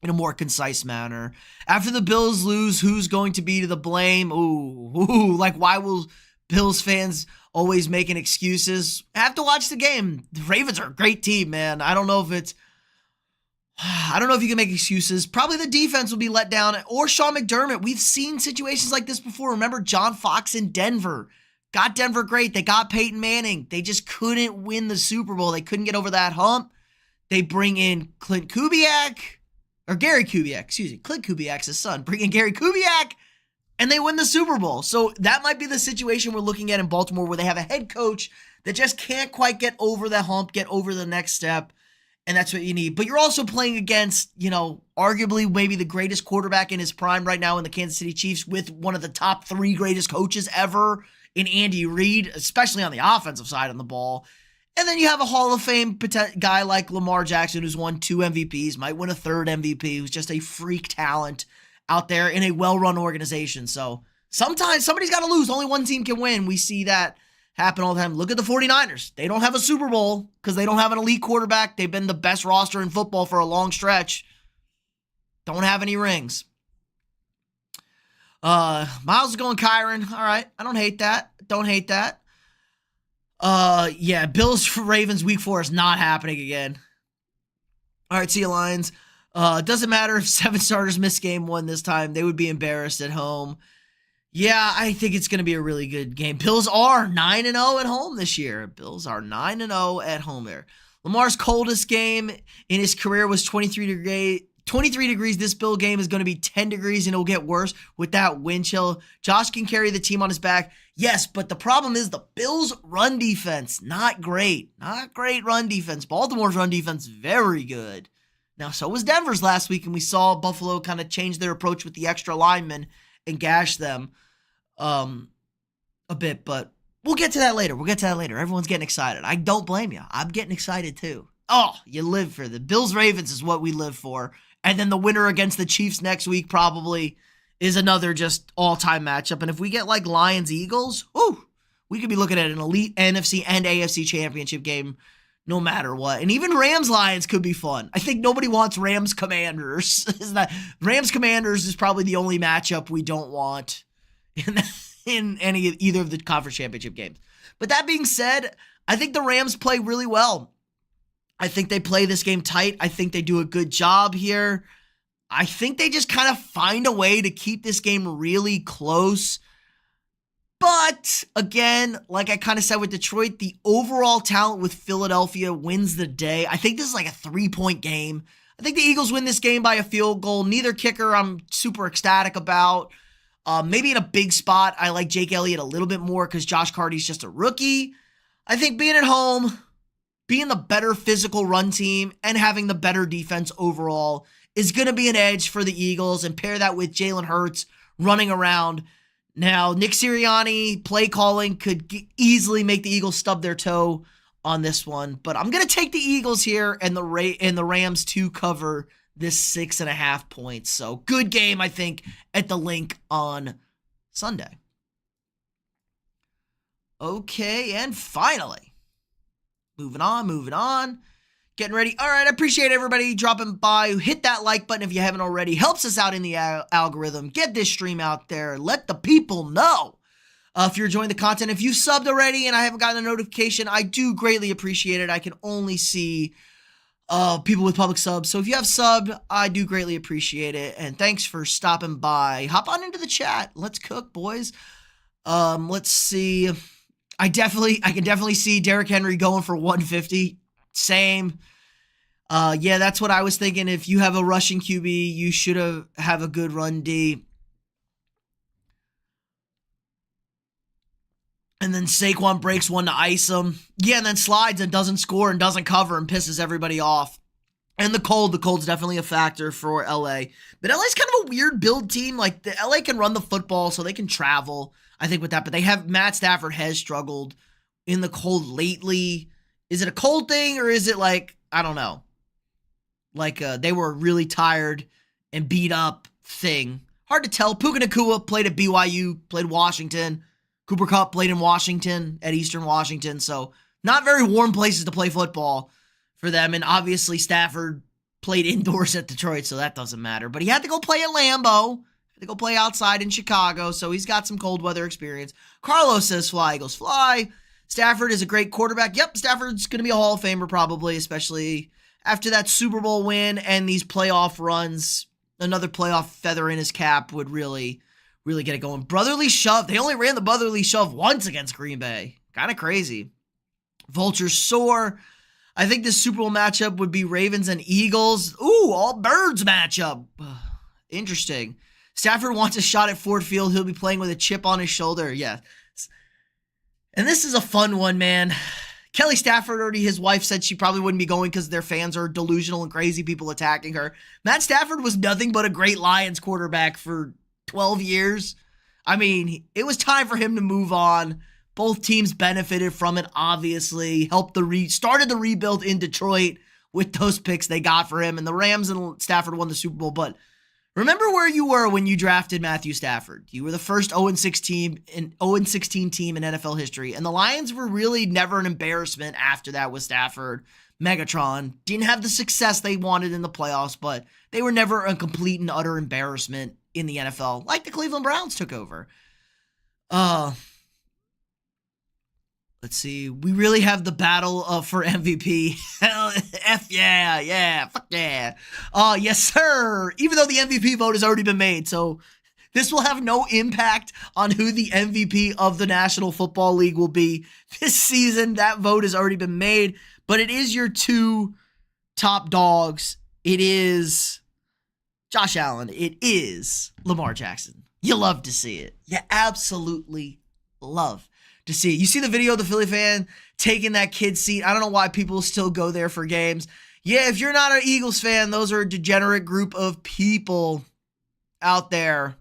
Speaker 1: in a more concise manner. After the Bills lose, who's going to be to the blame? Why will Bills fans always making excuses? I have to watch the game. The Ravens are a great team, man. I don't know if you can make excuses. Probably the defense will be let down, or Sean McDermott. We've seen situations like this before. Remember John Fox in Denver. Got Denver great. They got Peyton Manning. They just couldn't win the Super Bowl. They couldn't get over that hump. They bring in Gary Kubiak, Clint Kubiak's his son. Bring in Gary Kubiak, and they win the Super Bowl. So that might be the situation we're looking at in Baltimore, where they have a head coach that just can't quite get over the hump, get over the next step. And that's what you need. But you're also playing against, arguably maybe the greatest quarterback in his prime right now in the Kansas City Chiefs, with one of the top 3 greatest coaches ever in Andy Reid, especially on the offensive side of the ball. And then you have a Hall of Fame guy like Lamar Jackson, who's won 2 MVPs, might win a 3rd MVP, who's just a freak talent out there in a well-run organization. So sometimes somebody's got to lose. Only one team can win. We see that happen all the time. Look at the 49ers. They don't have a Super Bowl because they don't have an elite quarterback. They've been the best roster in football for a long stretch. Don't have any rings. Miles is going Kyron. All right. I don't hate that. Yeah, Bills for Ravens week 4 is not happening again. All right, see you, Lions. Doesn't matter if 7 starters miss game 1 this time. They would be embarrassed at home. Yeah, I think it's going to be a really good game. Bills are 9-0 at home this year. Bills are 9-0 at home there. Lamar's coldest game in his career was 23 degrees. This Bill game is going to be 10 degrees, and it'll get worse with that wind chill. Josh can carry the team on his back. Yes, but the problem is the Bills' run defense, not great. Not great run defense. Baltimore's run defense, very good. Now, so was Denver's last week, and we saw Buffalo kind of change their approach with the extra linemen and gash them a bit. But We'll get to that later. Everyone's getting excited. I don't blame you. I'm getting excited too. Oh, you live for the Bills-Ravens is what we live for. And then the winner against the Chiefs next week probably is another just all-time matchup. And if we get like Lions-Eagles, we could be looking at an elite NFC and AFC championship game no matter what. And even Rams-Lions could be fun. I think nobody wants Rams-Commanders. Rams-Commanders is probably the only matchup we don't want in either of the conference championship games. But that being said, I think the Rams play really well. I think they play this game tight. I think they do a good job here. I think they just kind of find a way to keep this game really close. But again, like I kind of said with Detroit, the overall talent with Philadelphia wins the day. I think this is like a 3-point game. I think the Eagles win this game by a field goal. Neither kicker I'm super ecstatic about. Maybe in a big spot, I like Jake Elliott a little bit more because Josh Carty's just a rookie. I think being at home, being the better physical run team, and having the better defense overall is going to be an edge for the Eagles, and pair that with Jalen Hurts running around. Now, Nick Sirianni play calling could easily make the Eagles stub their toe on this one, but I'm going to take the Eagles here and the Rams to cover this 6.5 points. So good game, I think, at the link on Sunday. Okay, and finally, moving on. Getting ready. All right, I appreciate everybody dropping by. Hit that like button if you haven't already. Helps us out in the algorithm. Get this stream out there. Let the people know if you're enjoying the content. If you've subbed already and I haven't gotten a notification, I do greatly appreciate it. I can only see people with public subs. So if you have subbed, I do greatly appreciate it. And thanks for stopping by. Hop on into the chat. Let's cook, boys. Let's see. I can definitely see Derrick Henry going for 150. Same. Yeah, that's what I was thinking. If you have a rushing QB, you should have a good run D. And then Saquon breaks one to ice him. Yeah, and then slides and doesn't score and doesn't cover and pisses everybody off. And the cold's definitely a factor for LA. But LA's kind of a weird build team. Like, the LA can run the football, so they can travel, I think, with that. But they have Matt Stafford has struggled in the cold lately. Is it a cold thing, or is it like, I don't know, like they were really tired and beat up thing? Hard to tell. Puka Nacua played at BYU, played Washington. Cooper Kupp played in Washington, at Eastern Washington. So not very warm places to play football for them. And obviously Stafford played indoors at Detroit, so that doesn't matter. But he had to go play at Lambeau. Had to go play outside in Chicago, so he's got some cold weather experience. Carlos says fly, Eagles fly. Stafford is a great quarterback. Yep, Stafford's going to be a Hall of Famer probably, especially after that Super Bowl win and these playoff runs. Another playoff feather in his cap would really get it going. Brotherly shove. They only ran the brotherly shove once against Green Bay. Kind of crazy. Vultures soar. I think this Super Bowl matchup would be Ravens and Eagles. Ooh, all birds matchup. Interesting. Stafford wants a shot at Ford Field. He'll be playing with a chip on his shoulder. Yeah. And this is a fun one, man. Kelly Stafford already, his wife said she probably wouldn't be going because their fans are delusional and crazy people attacking her. Matt Stafford was nothing but a great Lions quarterback for 12 years. I mean, it was time for him to move on. Both teams benefited from it, obviously. Helped started the rebuild in Detroit with those picks they got for him. And the Rams and Stafford won the Super Bowl, but remember where you were when you drafted Matthew Stafford. You were the first 0-16 team in NFL history, and the Lions were really never an embarrassment after that with Stafford. Megatron didn't have the success they wanted in the playoffs, but they were never a complete and utter embarrassment in the NFL, like the Cleveland Browns took over. Let's see. We really have the battle for MVP. F yeah, fuck yeah. Yes, sir. Even though the MVP vote has already been made, so this will have no impact on who the MVP of the National Football League will be this season. That vote has already been made, but it is your two top dogs. It is Josh Allen. It is Lamar Jackson. You love to see it. You absolutely love to see it. You see the video of the Philly fan taking that kid's seat. I don't know why people still go there for games. Yeah, if you're not an Eagles fan, those are a degenerate group of people out there.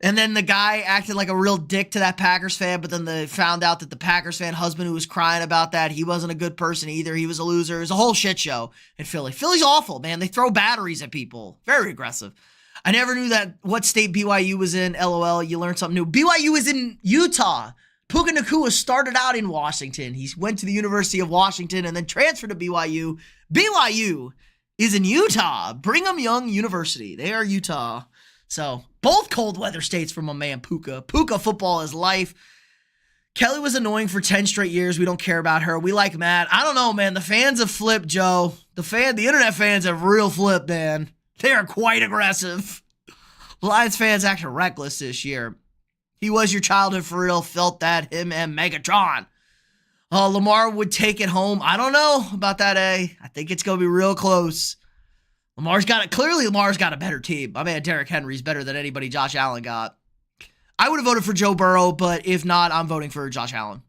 Speaker 1: And then the guy acted like a real dick to that Packers fan, but then they found out that the Packers fan husband who was crying about that, he wasn't a good person either. He was a loser. It was a whole shit show in Philly. Philly's awful, man. They throw batteries at people. Very aggressive. I never knew that what state BYU was in. LOL, you learned something new. BYU is in Utah. Puka Nacua started out in Washington. He went to the University of Washington and then transferred to BYU. BYU is in Utah. Brigham Young University. They are Utah. So, both cold weather states for my man Puka. Puka football is life. Kelly was annoying for 10 straight years. We don't care about her. We like Matt. I don't know, man. The fans have flipped, Joe. The internet fans have real flipped, man. They are quite aggressive. Lions fans acting reckless this year. He was your childhood for real. Felt that. Him and Megatron. Lamar would take it home. I don't know about that, I think it's going to be real close. Lamar's got it. Clearly, Lamar's got a better team. My man, Derrick Henry's better than anybody Josh Allen got. I would have voted for Joe Burrow, but if not, I'm voting for Josh Allen.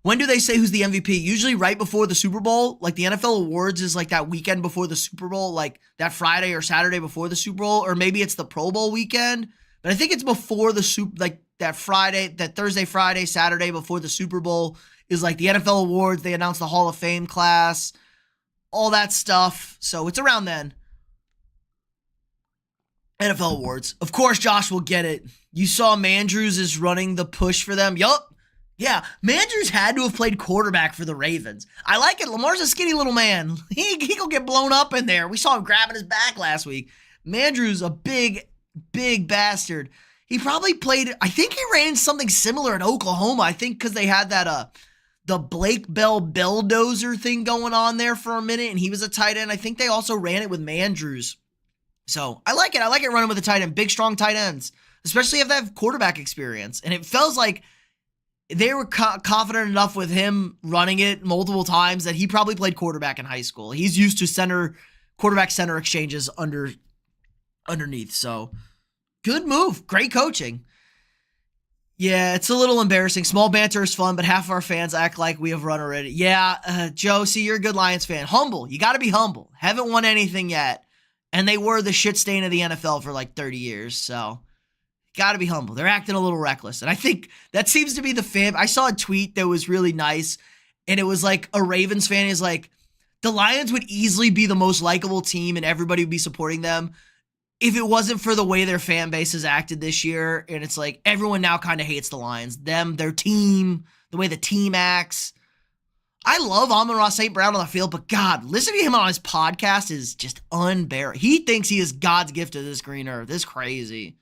Speaker 1: When do they say who's the MVP? Usually right before the Super Bowl. Like the NFL Awards is like that weekend before the Super Bowl, like that Friday or Saturday before the Super Bowl, or maybe it's the Pro Bowl weekend. But I think it's before the like that Friday, that Thursday, Friday, Saturday before the Super Bowl is like the NFL Awards. They announce the Hall of Fame class. All that stuff. So it's around then. NFL awards. Of course, Josh will get it. You saw Mandrews is running the push for them. Yup. Yeah, Mandrews had to have played quarterback for the Ravens. I like it. Lamar's a skinny little man. He gonna get blown up in there. We saw him grabbing his back last week. Mandrews, a big bastard. He probably played, I think he ran something similar in Oklahoma. I think because they had that the Blake Bell Belldozer thing going on there for a minute, and he was a tight end. I think they also ran it with Mandrews. So I like it. I like it running with a tight end. Big, strong tight ends, especially if they have quarterback experience. And it feels like they were confident enough with him running it multiple times that he probably played quarterback in high school. He's used to quarterback center exchanges underneath. So good move. Great coaching. Yeah, it's a little embarrassing. Small banter is fun, but half of our fans act like we have run already. Yeah, Joe, see, you're a good Lions fan. Humble. You got to be humble. Haven't won anything yet. And they were the shit stain of the NFL for like 30 years. So, got to be humble. They're acting a little reckless. And I think that seems to be the fan. I saw a tweet that was really nice. And it was like a Ravens fan is like, the Lions would easily be the most likable team and everybody would be supporting them if it wasn't for the way their fan base has acted this year. And it's like everyone now kind of hates the Lions. Them, their team, the way the team acts. I love Amon-Ra St. Brown on the field, but God, listening to him on his podcast is just unbearable. He thinks he is God's gift to this green earth. It's crazy.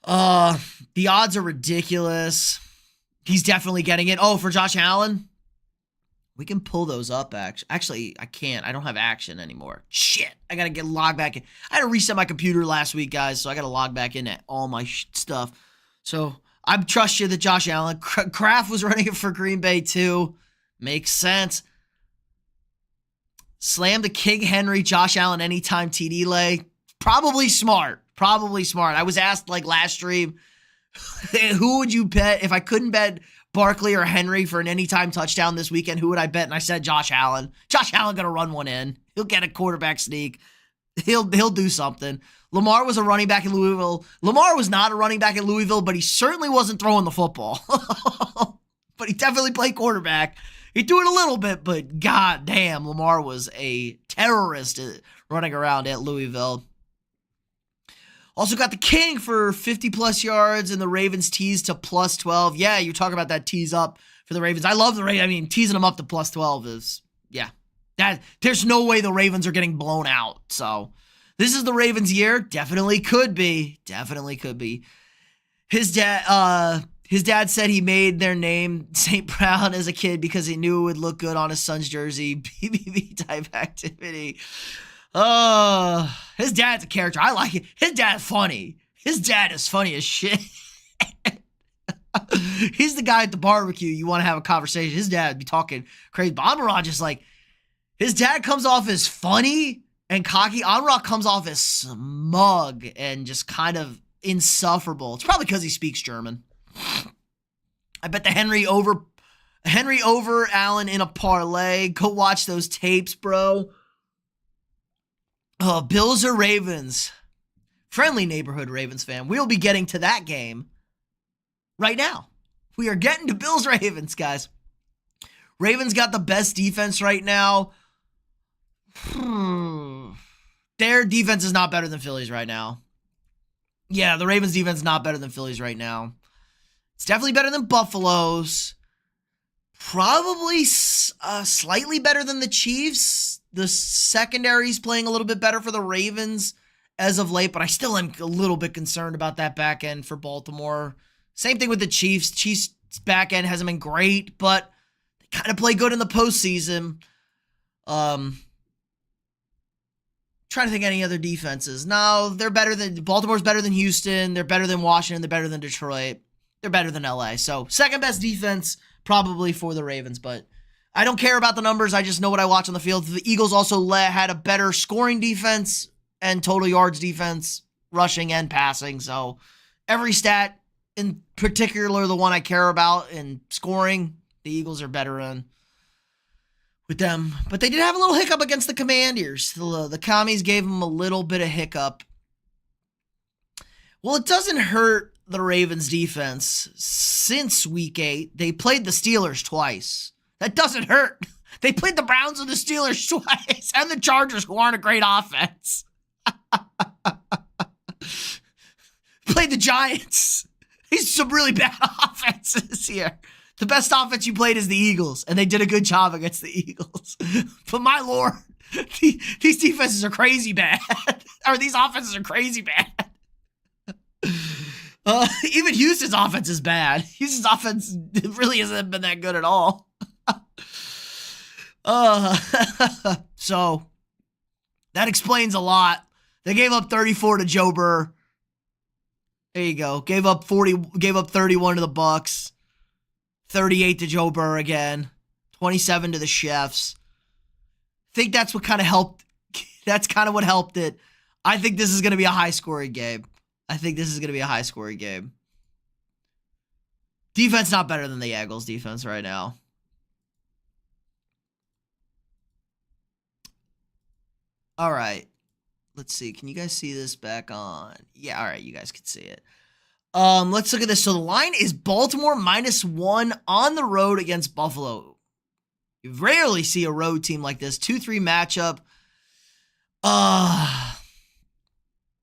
Speaker 1: The odds are ridiculous. He's definitely getting it. Oh, for Josh Allen? We can pull those up, actually. I can't. I don't have action anymore. Shit. I got to get logged back in. I had to reset my computer last week, guys, so I got to log back in at all my stuff. So I trust you that Josh Allen. Kraft was running it for Green Bay, too. Makes sense. Slam the King Henry, Josh Allen anytime TD lay. Probably smart. I was asked like last stream, who would you bet if I couldn't bet Barkley or Henry for an anytime touchdown this weekend? Who would I bet? And I said Josh Allen. Josh Allen gonna run one in. He'll get a quarterback sneak. He'll do something. Lamar was a running back in Louisville. Lamar was not a running back in Louisville, but he certainly wasn't throwing the football. But he definitely played quarterback. He threw it a little bit, but god damn, Lamar was a terrorist running around at Louisville. Also got the King for 50-plus yards and the Ravens tease to plus 12. Yeah, you're talking about that tease up for the Ravens. I love the Ravens. I mean, teasing them up to plus 12 is, yeah. There's no way the Ravens are getting blown out. So this is the Ravens' year. Definitely could be. His dad said he made their name St. Brown as a kid because he knew it would look good on his son's jersey. BBB type activity. His dad's a character. I like it. His dad's funny. His dad is funny as shit. He's the guy at the barbecue. You want to have a conversation. His dad be talking crazy. But Amon-Ra just like, his dad comes off as funny and cocky. Amon-Ra comes off as smug and just kind of insufferable. It's probably because he speaks German. I bet the Henry over Allen in a parlay. Go watch those tapes, bro. Bills or Ravens? friendly neighborhood Ravens fan. We'll be getting to that game right now. We are getting to Bills-Ravens, guys. Ravens got the best defense right now. Their defense is not better than Philly's right now. Yeah, the Ravens defense is not better than Philly's right now. It's definitely better than Buffalo's. Probably slightly better than the Chiefs. The secondary's playing a little bit better for the Ravens as of late, but I still am a little bit concerned about that back end for Baltimore. Same thing with the Chiefs. Chiefs' back end hasn't been great, but they kind of play good in the postseason. Trying to think any other defenses. No, they're better than Baltimore's better than Houston. They're better than Washington. They're better than Detroit. They're better than LA. So second best defense probably for the Ravens, but I don't care about the numbers. I just know what I watch on the field. The Eagles also had a better scoring defense and total yards defense, rushing and passing. So every stat, in particular the one I care about in scoring, the Eagles are better in with them. But they did have a little hiccup against the Commanders. The Commies gave them a little bit of hiccup. Well, it doesn't hurt the Ravens defense. Since week 8, they played the Steelers twice. That doesn't hurt. They played the Browns and the Steelers twice, and the Chargers, who aren't a great offense. Played the Giants. These are some really bad offenses here. The best offense you played is the Eagles, and they did a good job against the Eagles. But my Lord, these defenses are crazy bad. Or these offenses are crazy bad. Even Houston's offense is bad. Houston's offense really hasn't been that good at all. So that explains a lot. They gave up 34 to Joe Burr. There you go. Gave up 31 to the Bucks. 38 to Joe Burr again. 27 to the Chefs. I think that's what kind of helped. That's kind of what helped it. I think this is going to be a high-scoring game. Defense not better than the Eagles defense right now. All right. Let's see. Can you guys see this back on? Yeah, all right. You guys can see it. Let's look at this. So the line is Baltimore -1 on the road against Buffalo. You rarely see a road team like this. 2-3 matchup.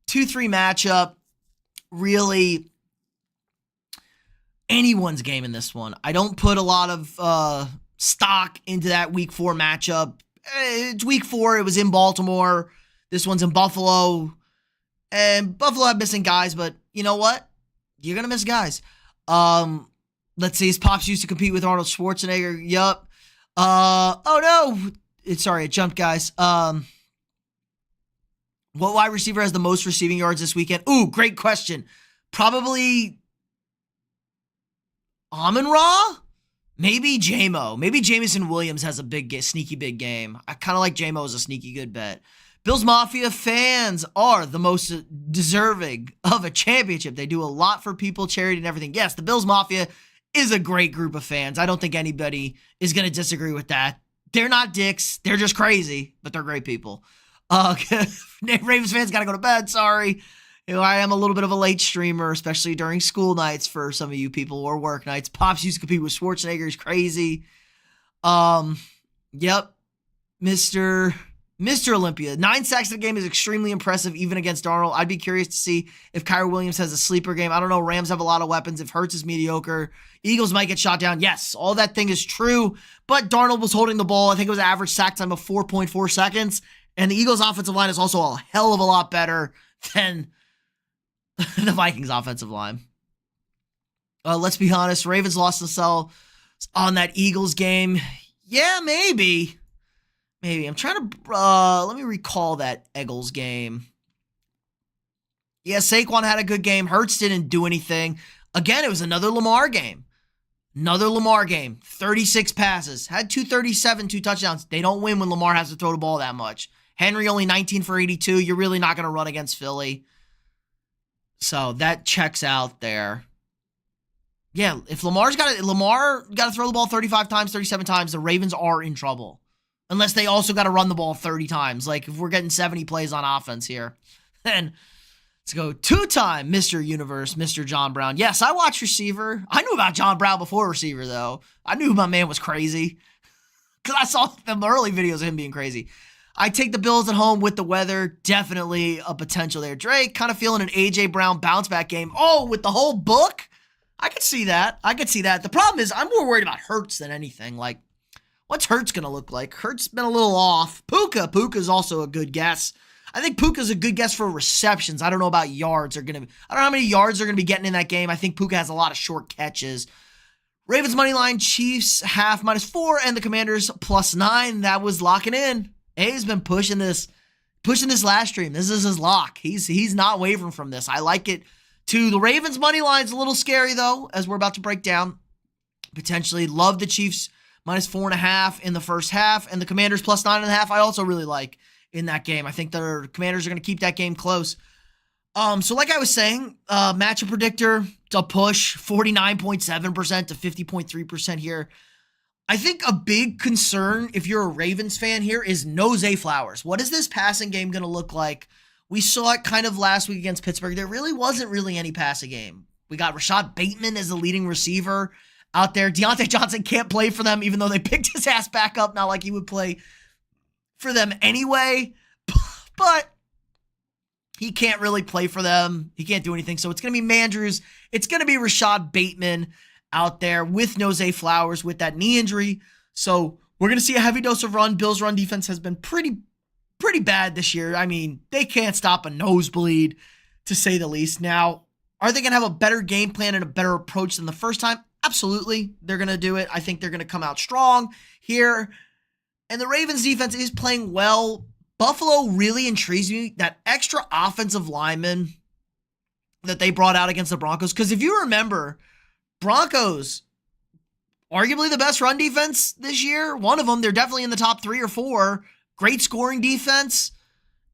Speaker 1: 2-3 matchup. Really anyone's game in this one. I don't put a lot of stock into that week 4 matchup. It's week 4. It was in Baltimore. This one's in Buffalo. And Buffalo have missing guys, but you know what? You're going to miss guys. Let's see. His pops used to compete with Arnold Schwarzenegger. Yup. Oh, no. Sorry, it jumped, guys. What wide receiver has the most receiving yards this weekend? Ooh, great question. Probably Amon-Ra? Maybe J-Mo. Maybe Jameson Williams has a sneaky big game. I kind of like J-Mo as a sneaky good bet. Bills Mafia fans are the most deserving of a championship. They do a lot for people, charity, and everything. Yes, the Bills Mafia is a great group of fans. I don't think anybody is going to disagree with that. They're not dicks. They're just crazy, but they're great people. Ravens fans got to go to bed. Sorry. You know, I am a little bit of a late streamer, especially during school nights for some of you people or work nights. Pops used to compete with Schwarzenegger. He's crazy. Yep. Mr. Olympia. 9 sacks in the game is extremely impressive, even against Darnold. I'd be curious to see if Kyrie Williams has a sleeper game. I don't know. Rams have a lot of weapons. If Hurts is mediocre, Eagles might get shot down. Yes, all that thing is true, but Darnold was holding the ball. I think it was an average sack time of 4.4 seconds, and the Eagles' offensive line is also a hell of a lot better than the Vikings' offensive line. Let's be honest. Ravens lost the sell on that Eagles game. Yeah, maybe. I'm trying to, let me recall that Eagles game. Yeah, Saquon had a good game. Hurts didn't do anything. Again, it was another Lamar game. 36 passes. Had 237, 2 touchdowns. They don't win when Lamar has to throw the ball that much. Henry only 19 for 82. You're really not going to run against Philly. So that checks out there. Yeah, if Lamar got to throw the ball 35 times, 37 times, the Ravens are in trouble. Unless they also got to run the ball 30 times. Like, if we're getting 70 plays on offense here, then Let's go two-time Mr. Universe, Mr. John Brown. Yes, I watched receiver. I knew about John Brown before receiver, though. I knew my man was crazy because I saw the early videos of him being crazy. I take the Bills at home with the weather. Definitely a potential there. Drake, kind of feeling an A.J. Brown bounce-back game. Oh, with the whole book? I could see that. The problem is I'm more worried about Hurts than anything. Like, what's Hurts going to look like? Hurts been a little off. Puka's also a good guess. I think Puka's a good guess for receptions. I don't know about yards. I don't know how many yards they're going to be getting in that game. I think Puka has a lot of short catches. Ravens money line, Chiefs half -4, and the Commanders +9. That was locking in. A's been pushing this last stream. This is his lock. He's not wavering from this. I like it too. The Ravens money line's a little scary though, as we're about to break down. Potentially love the Chiefs -4.5 in the first half, and the Commanders +9.5. I also really like in that game. I think the Commanders are going to keep that game close. So like I was saying, matchup predictor to push 49.7% to 50.3% here. I think a big concern if you're a Ravens fan here is no Zay Flowers. What is this passing game going to look like? We saw it kind of last week against Pittsburgh. There really wasn't any passing game. We got Rashad Bateman as the leading receiver out there. Deontay Johnson can't play for them, even though they picked his ass back up. Not like he would play for them anyway, but he can't really play for them. He can't do anything. So it's going to be Mandrews. It's going to be Rashad Bateman out there with no Zay Flowers with that knee injury. So we're going to see a heavy dose of run. Bills' run defense has been pretty bad this year. I mean, they can't stop a nosebleed, to say the least. Now, are they going to have a better game plan and a better approach than the first time? Absolutely. They're going to do it. I think they're going to come out strong here. And the Ravens defense is playing well. Buffalo really intrigues me. That extra offensive lineman that they brought out against the Broncos. Because if you remember, Broncos, arguably the best run defense this year. One of them, they're definitely in the top 3 or 4. Great scoring defense.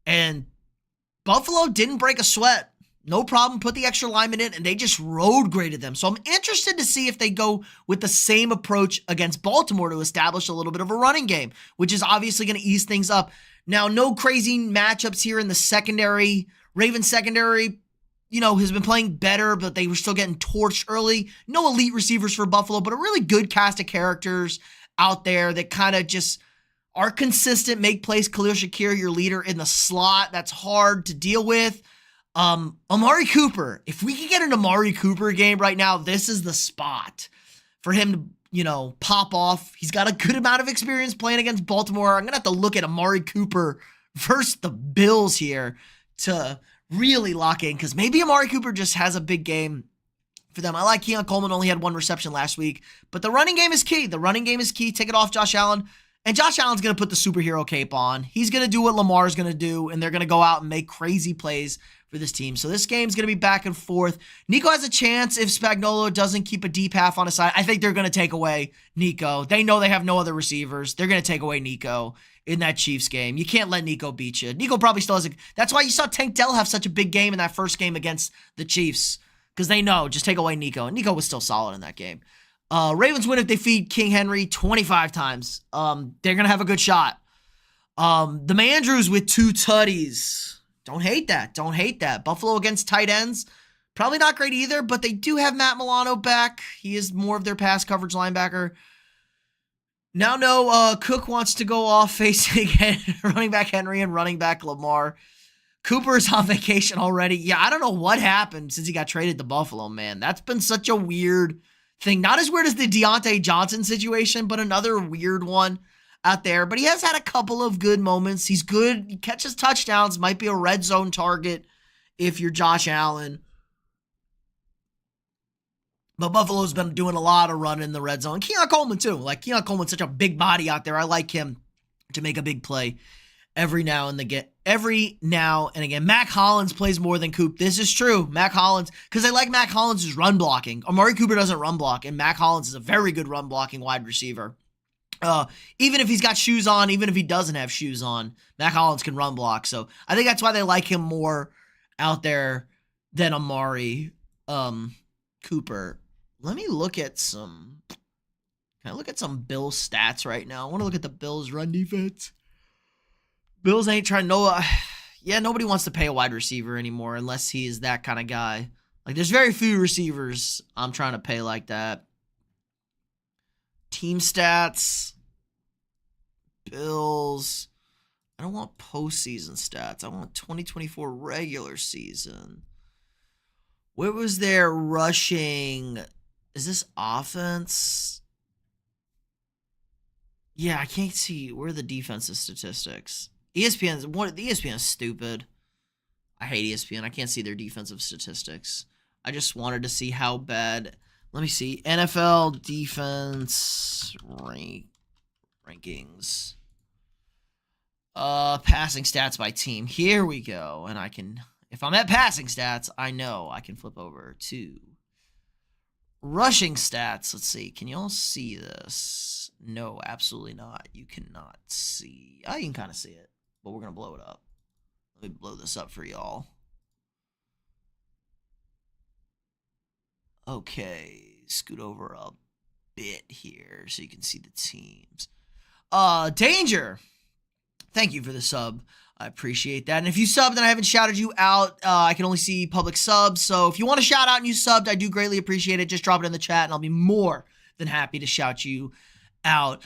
Speaker 1: And Buffalo didn't break a sweat. No problem, put the extra lineman in, and they just road graded them. So I'm interested to see if they go with the same approach against Baltimore to establish a little bit of a running game, which is obviously going to ease things up. Now, no crazy matchups here in the secondary. Ravens secondary, has been playing better, but they were still getting torched early. No elite receivers for Buffalo, but a really good cast of characters out there that kind of just are consistent, make plays. Khalil Shakir, your leader in the slot. That's hard to deal with. Amari Cooper, if we could get an Amari Cooper game right now, this is the spot for him to, pop off. He's got a good amount of experience playing against Baltimore. I'm going to have to look at Amari Cooper versus the Bills here to really lock in, because maybe Amari Cooper just has a big game for them. I like Keon Coleman, only had 1 reception last week, but the running game is key. Take it off Josh Allen. And Josh Allen's going to put the superhero cape on. He's going to do what Lamar's going to do, and they're going to go out and make crazy plays for this team. So this game's going to be back and forth. Nico has a chance if Spagnuolo doesn't keep a deep half on his side. I think they're going to take away Nico. They know they have no other receivers. They're going to take away Nico in that Chiefs game. You can't let Nico beat you. Nico probably still has a... That's why you saw Tank Dell have such a big game in that first game against the Chiefs, because they know, just take away Nico. And Nico was still solid in that game. Ravens win if they feed King Henry 25 times. They're going to have a good shot. The Mandrews with 2 tutties. Don't hate that. Buffalo against tight ends. Probably not great either, but they do have Matt Milano back. He is more of their pass coverage linebacker. Now, Cook wants to go off facing running back Henry and running back Lamar. Cooper's on vacation already. Yeah, I don't know what happened since he got traded to Buffalo, man. That's been such a weird thing. Not as weird as the Deontay Johnson situation, but another weird one out there. But he has had a couple of good moments. He's good. He catches touchdowns. Might be a red zone target if you're Josh Allen. But Buffalo's been doing a lot of running in the red zone. Keon Coleman, too. Keon Coleman's such a big body out there. I like him to make a big play every now and again. Mac Hollins plays more than Coop. This is true. Mac Hollins, because I like Mac Hollins' run blocking. Amari Cooper doesn't run block, and Mac Hollins is a very good run blocking wide receiver. Even if he's got shoes on, even if he doesn't have shoes on, Mac Hollins can run block. So I think that's why they like him more out there than Amari Cooper. Let me look at some... Can I look at some Bills stats right now? I want to look at the Bills run defense. Bills ain't trying to know... Yeah, nobody wants to pay a wide receiver anymore unless he is that kind of guy. Like, there's very few receivers I'm trying to pay like that. Team stats. Bills. I don't want postseason stats. I want 2024 regular season. Where was their rushing? Is this offense? Yeah, I can't see. Where are the defensive statistics? The ESPN is stupid. I hate ESPN. I can't see their defensive statistics. I just wanted to see how bad. Let me see. NFL defense rankings. Passing stats by team. Here we go. And I can, if I'm at passing stats, I know I can flip over to rushing stats. Let's see. Can y'all see this? No, absolutely not. You cannot see. You can kind of see it, but we're going to blow it up. Let me blow this up for y'all. Okay. Scoot over a bit here so you can see the teams. Danger. Thank you for the sub. I appreciate that. And if you subbed and I haven't shouted you out, I can only see public subs. So if you want to shout out and you subbed, I do greatly appreciate it. Just drop it in the chat and I'll be more than happy to shout you out.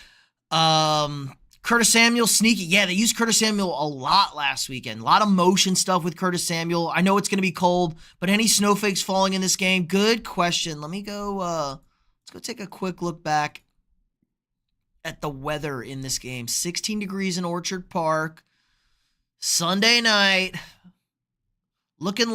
Speaker 1: Curtis Samuel, sneaky. Yeah, they used Curtis Samuel a lot last weekend. A lot of motion stuff with Curtis Samuel. I know it's going to be cold, but any snowflakes falling in this game? Good question. Let me go, let's go take a quick look back at the weather in this game. 16 degrees in Orchard Park. Sunday night. Looking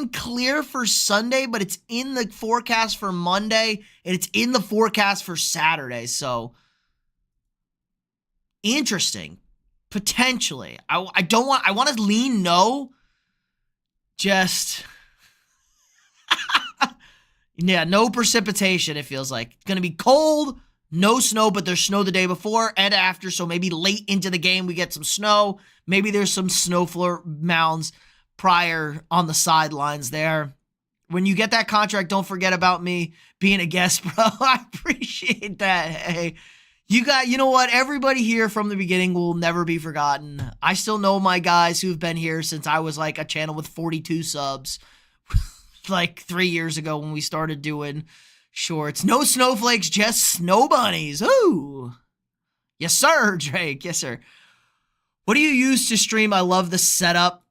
Speaker 1: clear for Sunday, but it's in the forecast for Monday, and it's in the forecast for Saturday. So, interesting. Potentially. I want to lean no. Just... yeah, no precipitation, it feels like. It's going to be cold, no snow, but there's snow the day before and after, so maybe late into the game we get some snow. Maybe there's some snow mounds prior on the sidelines there. When you get that contract, don't forget about me being a guest, bro. I appreciate that. Hey, you know what? Everybody here from the beginning will never be forgotten. I still know my guys who've been here since I was like a channel with 42 subs. Like 3 years ago when we started doing shorts. No snowflakes, just snow bunnies. Ooh. Yes, sir, Drake. Yes, sir. What do you use to stream? I love the setup.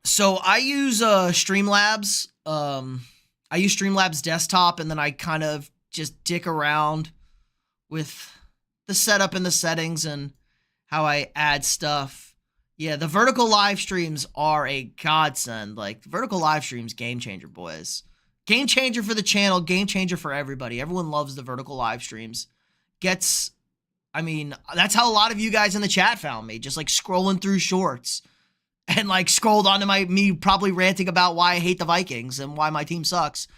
Speaker 1: So I use Streamlabs. I use Streamlabs desktop, and then I kind of just dick around with the setup and the settings and how I add stuff. Yeah, the vertical live streams are a godsend. Like, vertical live streams, game changer, boys. Game changer for the channel, game changer for everybody. Everyone loves the vertical live streams. That's how a lot of you guys in the chat found me. Just, like, scrolling through shorts. And, like, scrolled onto me probably ranting about why I hate the Vikings and why my team sucks.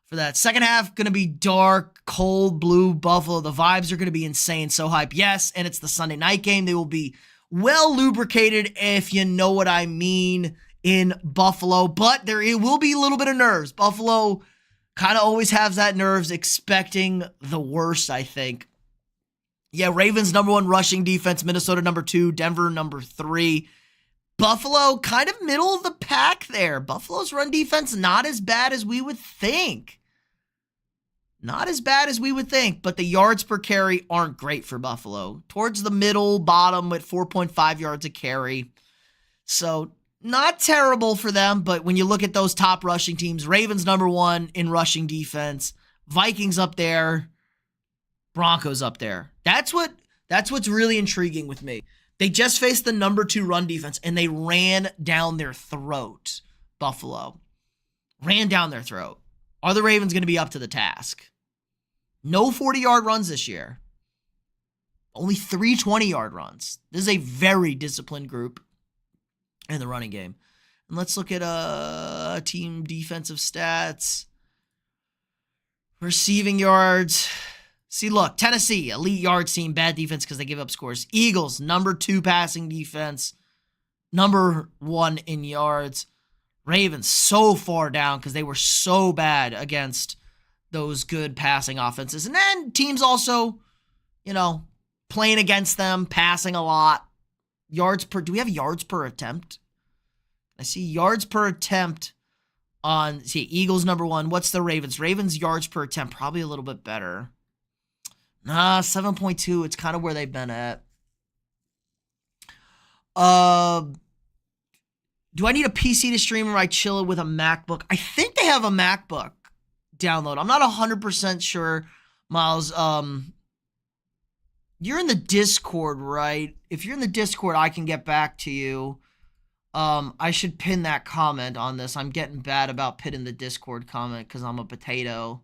Speaker 1: For that second half, going to be dark, cold, blue, Buffalo. The vibes are going to be insane. So hype. Yes, and it's the Sunday night game. They will be well lubricated, if you know what I mean, in Buffalo. But it will be a little bit of nerves. Buffalo kind of always has that nerves, expecting the worst, I think. Yeah, Ravens #1 rushing defense, Minnesota #2, Denver #3. Buffalo kind of middle of the pack there. Buffalo's run defense not as bad as we would think. Not as bad as we would think, but the yards per carry aren't great for Buffalo. Towards the middle, bottom with 4.5 yards a carry. So, not terrible for them, but when you look at those top rushing teams, Ravens #1 in rushing defense, Vikings up there, Broncos up there. That's what's really intriguing with me. They just faced the #2 run defense, and they ran down their throat, Buffalo. Ran down their throat. Are the Ravens going to be up to the task? No 40-yard runs this year. Only 3 20-yard runs. This is a very disciplined group in the running game. And let's look at team defensive stats. Receiving yards. See, look, Tennessee, elite yards team, bad defense because they give up scores. Eagles, #2 passing defense, #1 in yards. Ravens, so far down because they were so bad against those good passing offenses. And then teams also, playing against them, passing a lot. yards per, do we have yards per attempt? I see yards per attempt on, see, Eagles number 1. What's the Ravens? Ravens yards per attempt, probably a little bit better. Nah, 7.2. It's kind of where they've been at. Do I need a PC to stream or I chill it with a MacBook? I think they have a MacBook download. I'm not 100% sure, Miles. You're in the Discord, right? If you're in the Discord, I can get back to you. I should pin that comment on this. I'm getting bad about pinning the Discord comment because I'm a potato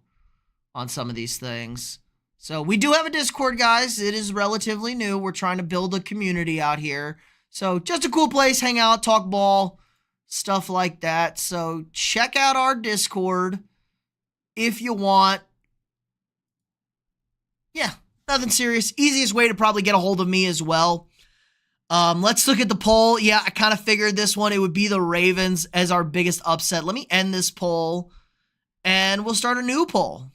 Speaker 1: on some of these things. So we do have a Discord, guys. It is relatively new. We're trying to build a community out here. So just a cool place, hang out, talk ball, stuff like that. So check out our Discord if you want. Yeah, nothing serious. Easiest way to probably get a hold of me as well. Let's look at the poll. Yeah, I kind of figured this one. It would be the Ravens as our biggest upset. Let me end this poll, and we'll start a new poll.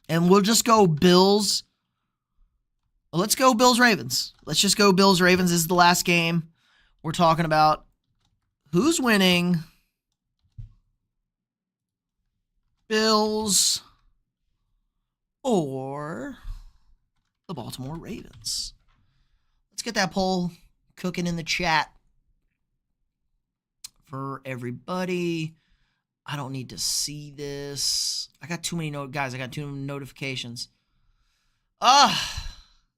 Speaker 1: And we'll just go Bills. Well, let's go Bills-Ravens. Let's just go Bills-Ravens. This is the last game. We're talking about who's winning. Bills or the Baltimore Ravens. Let's get that poll cooking in the chat for everybody. I don't need to see this. I got too many guys. I got too many notifications.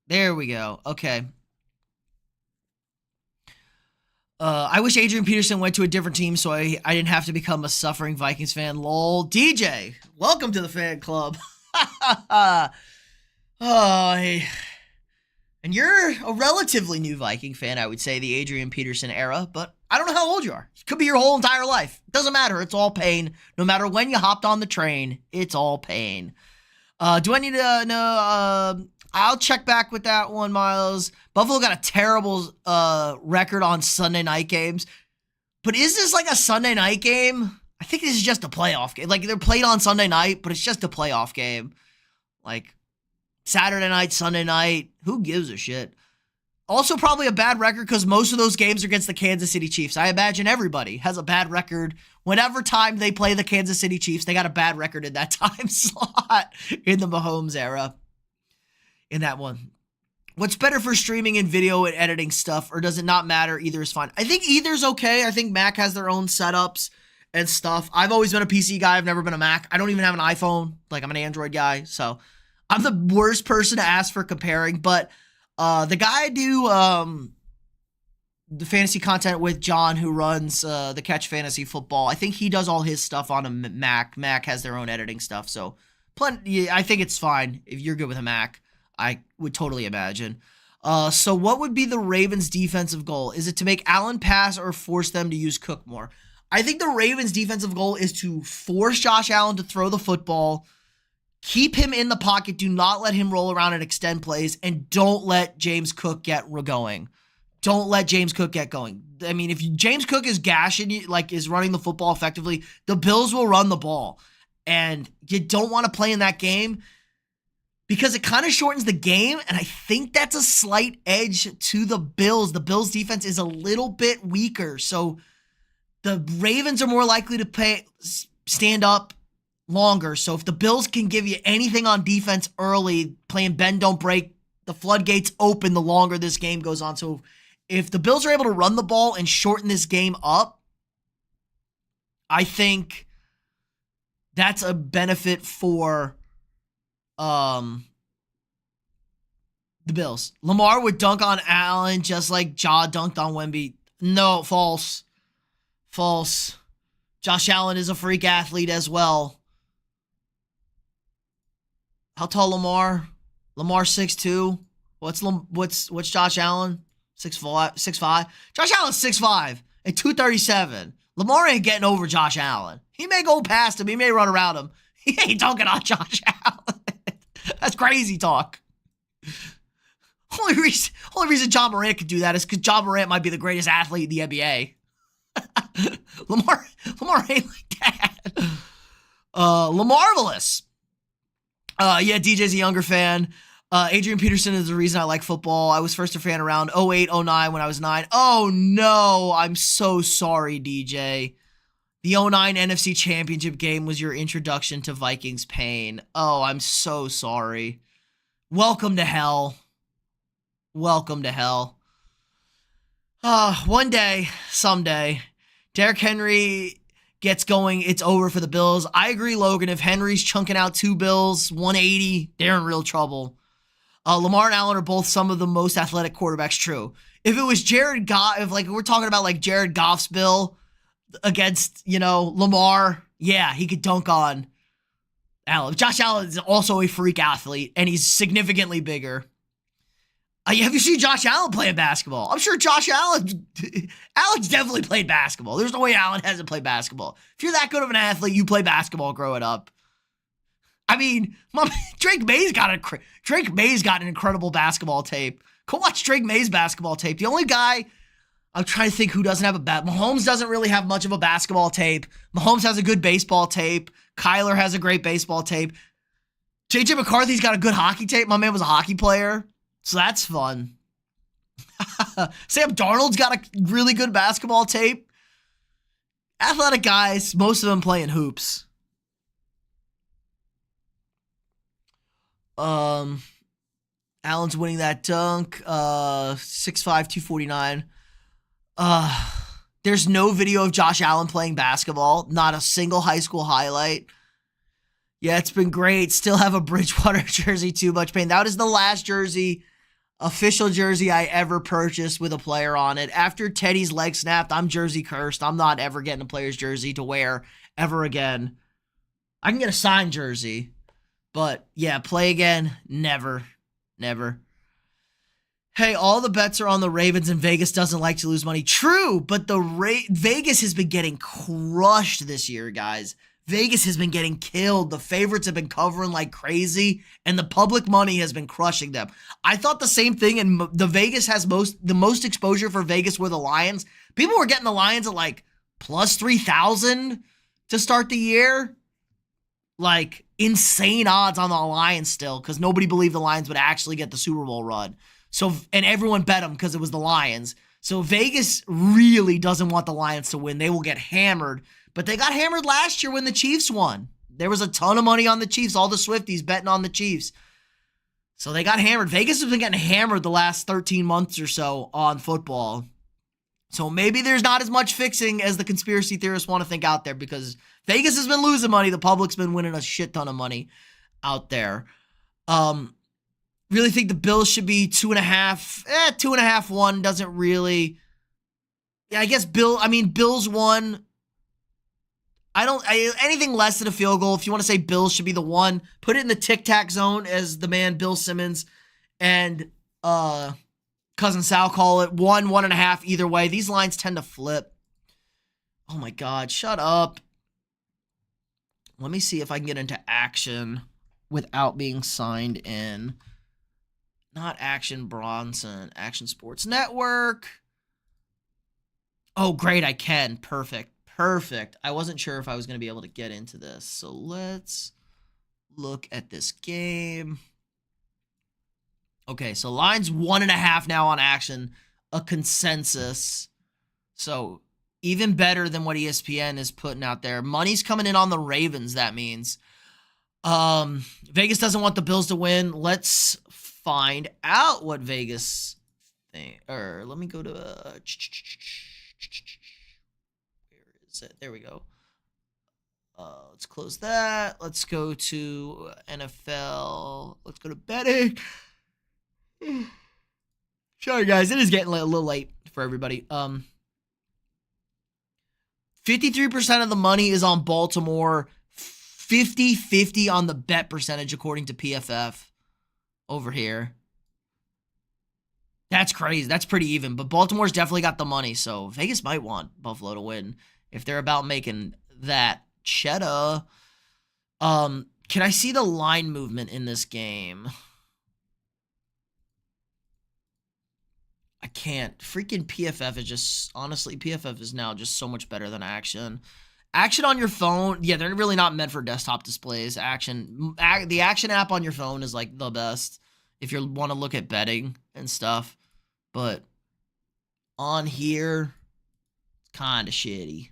Speaker 1: There we go. Okay. I wish Adrian Peterson went to a different team so I didn't have to become a suffering Vikings fan. Lol. DJ, welcome to the fan club. Oh, hey. And you're a relatively new Viking fan, I would say, the Adrian Peterson era, but I don't know how old you are. It could be your whole entire life. Doesn't matter. It's all pain. No matter when you hopped on the train, it's all pain. Do I need to know? I'll check back with that one, Miles. Buffalo got a terrible record on Sunday night games. But is this like a Sunday night game? I think this is just a playoff game. Like, they're played on Sunday night, but it's just a playoff game. Like, Saturday night, Sunday night, who gives a shit? Also probably a bad record because most of those games are against the Kansas City Chiefs. I imagine everybody has a bad record. Whenever time they play the Kansas City Chiefs, they got a bad record in that time slot in the Mahomes era. In that one. What's better for streaming and video and editing stuff, or does it not matter? Either is fine. I think either's okay. I think Mac has their own setups and stuff. I've always been a PC guy. I've never been a Mac. I don't even have an iPhone. Like, I'm an Android guy, so I'm the worst person to ask for comparing, but the guy I do the fantasy content with, John, who runs the Catch Fantasy Football, I think he does all his stuff on a Mac. Mac has their own editing stuff, so I think it's fine if you're good with a Mac. I would totally imagine. So what would be the Ravens' defensive goal? Is it to make Allen pass or force them to use Cook more? I think the Ravens' defensive goal is to force Josh Allen to throw the football, keep him in the pocket, do not let him roll around and extend plays, and don't let James Cook get going. Don't let James Cook get going. I mean, if James Cook is gashing you, like is running the football effectively, the Bills will run the ball. And you don't want to play in that game because it kind of shortens the game, and I think that's a slight edge to the Bills. The Bills' defense is a little bit weaker, so the Ravens are more likely to stand up longer. So if the Bills can give you anything on defense early, playing bend, don't break, the floodgates open the longer this game goes on. So if the Bills are able to run the ball and shorten this game up, I think that's a benefit for the Bills. Lamar would dunk on Allen just like Ja dunked on Wemby. No, false. False. Josh Allen is a freak athlete as well. How tall Lamar? Lamar 6'2". What's Josh Allen? 6'5". Josh Allen's 6'5" and 237. Lamar ain't getting over Josh Allen. He may go past him. He may run around him. He ain't dunking on Josh Allen. That's crazy talk. Only reason John Morant could do that is because John Morant might be the greatest athlete in the NBA. Lamar ain't like that. LaMarvelous. Yeah, DJ's a younger fan. Adrian Peterson is the reason I like football. I was first a fan around 08, 09 when I was 9. Oh, no. I'm so sorry, DJ. The 09 NFC Championship game was your introduction to Vikings pain. Oh, I'm so sorry. Welcome to hell. Welcome to hell. One day, someday, Derrick Henry gets going. It's over for the Bills. I agree, Logan. If Henry's chunking out 2 bills, 180, they're in real trouble. Lamar and Allen are both some of the most athletic quarterbacks. True. If it was Jared Goff, if like we're talking about like Jared Goff's bill against, Lamar, yeah, he could dunk on Allen. Josh Allen is also a freak athlete, and he's significantly bigger. Have you seen Josh Allen playing basketball? I'm sure Allen's definitely played basketball. There's no way Allen hasn't played basketball. If you're that good of an athlete, you play basketball growing up. I mean, Drake May's got an incredible basketball tape. Go watch Drake May's basketball tape. The only guy I'm trying to think who doesn't have Mahomes doesn't really have much of a basketball tape. Mahomes has a good baseball tape. Kyler has a great baseball tape. JJ McCarthy's got a good hockey tape. My man was a hockey player. So that's fun. Sam Darnold's got a really good basketball tape. Athletic guys, most of them playing hoops. Allen's winning that dunk. 6'5", 249. There's no video of Josh Allen playing basketball. Not a single high school highlight. Yeah, it's been great. Still have a Bridgewater jersey, too much pain. That is the last official jersey I ever purchased with a player on it. After Teddy's leg snapped, I'm jersey cursed. I'm not ever getting a player's jersey to wear ever again. I can get a signed jersey, but yeah, play again, never. Hey, all the bets are on the Ravens, and Vegas doesn't like to lose money. True, but Vegas has been getting crushed this year, guys. Vegas has been getting killed. The favorites have been covering like crazy, and the public money has been crushing them. I thought the same thing, and the Vegas has the most exposure for Vegas were the Lions. People were getting the Lions at like plus 3,000 to start the year. Like insane odds on the Lions still, because nobody believed the Lions would actually get the Super Bowl run. And everyone bet them because it was the Lions. So Vegas really doesn't want the Lions to win. They will get hammered. But they got hammered last year when the Chiefs won. There was a ton of money on the Chiefs. All the Swifties betting on the Chiefs. So they got hammered. Vegas has been getting hammered the last 13 months or so on football. So maybe there's not as much fixing as the conspiracy theorists want to think out there, because Vegas has been losing money. The public's been winning a shit ton of money out there. Really think the Bills should be 2.5. 2.5, 1 doesn't really. Yeah, I guess Bills won. Anything less than a field goal. If you want to say Bills should be the 1, put it in the tic-tac zone, as the man Bill Simmons and Cousin Sal call it. 1, 1.5, either way. These lines tend to flip. Oh my God, shut up. Let me see if I can get into action without being signed in. Not Action Bronson. Action Sports Network. Oh, great, I can. Perfect. I wasn't sure if I was going to be able to get into this. So let's look at this game. Okay, so line's 1.5 now on Action. A consensus. So even better than what ESPN is putting out there. Money's coming in on the Ravens, that means. Vegas doesn't want the Bills to win. Let's find out what Vegas think. Or let me go to where is it? There we go. Let's close that. Let's go to NFL. Let's go to betting. Sorry, guys. It is getting a little late for everybody. 53% of the money is on Baltimore. 50-50 on the bet percentage, according to PFF over here. That's crazy. That's pretty even. But Baltimore's definitely got the money, so Vegas might want Buffalo to win if they're about making that cheddar. Can I see the line movement in this game? I can't. Freaking PFF is just, honestly, PFF is now just so much better than Action. Action on your phone, yeah, they're really not meant for desktop displays. The Action app on your phone is like the best. if you want to look at betting and stuff. But on here, it's kind of shitty.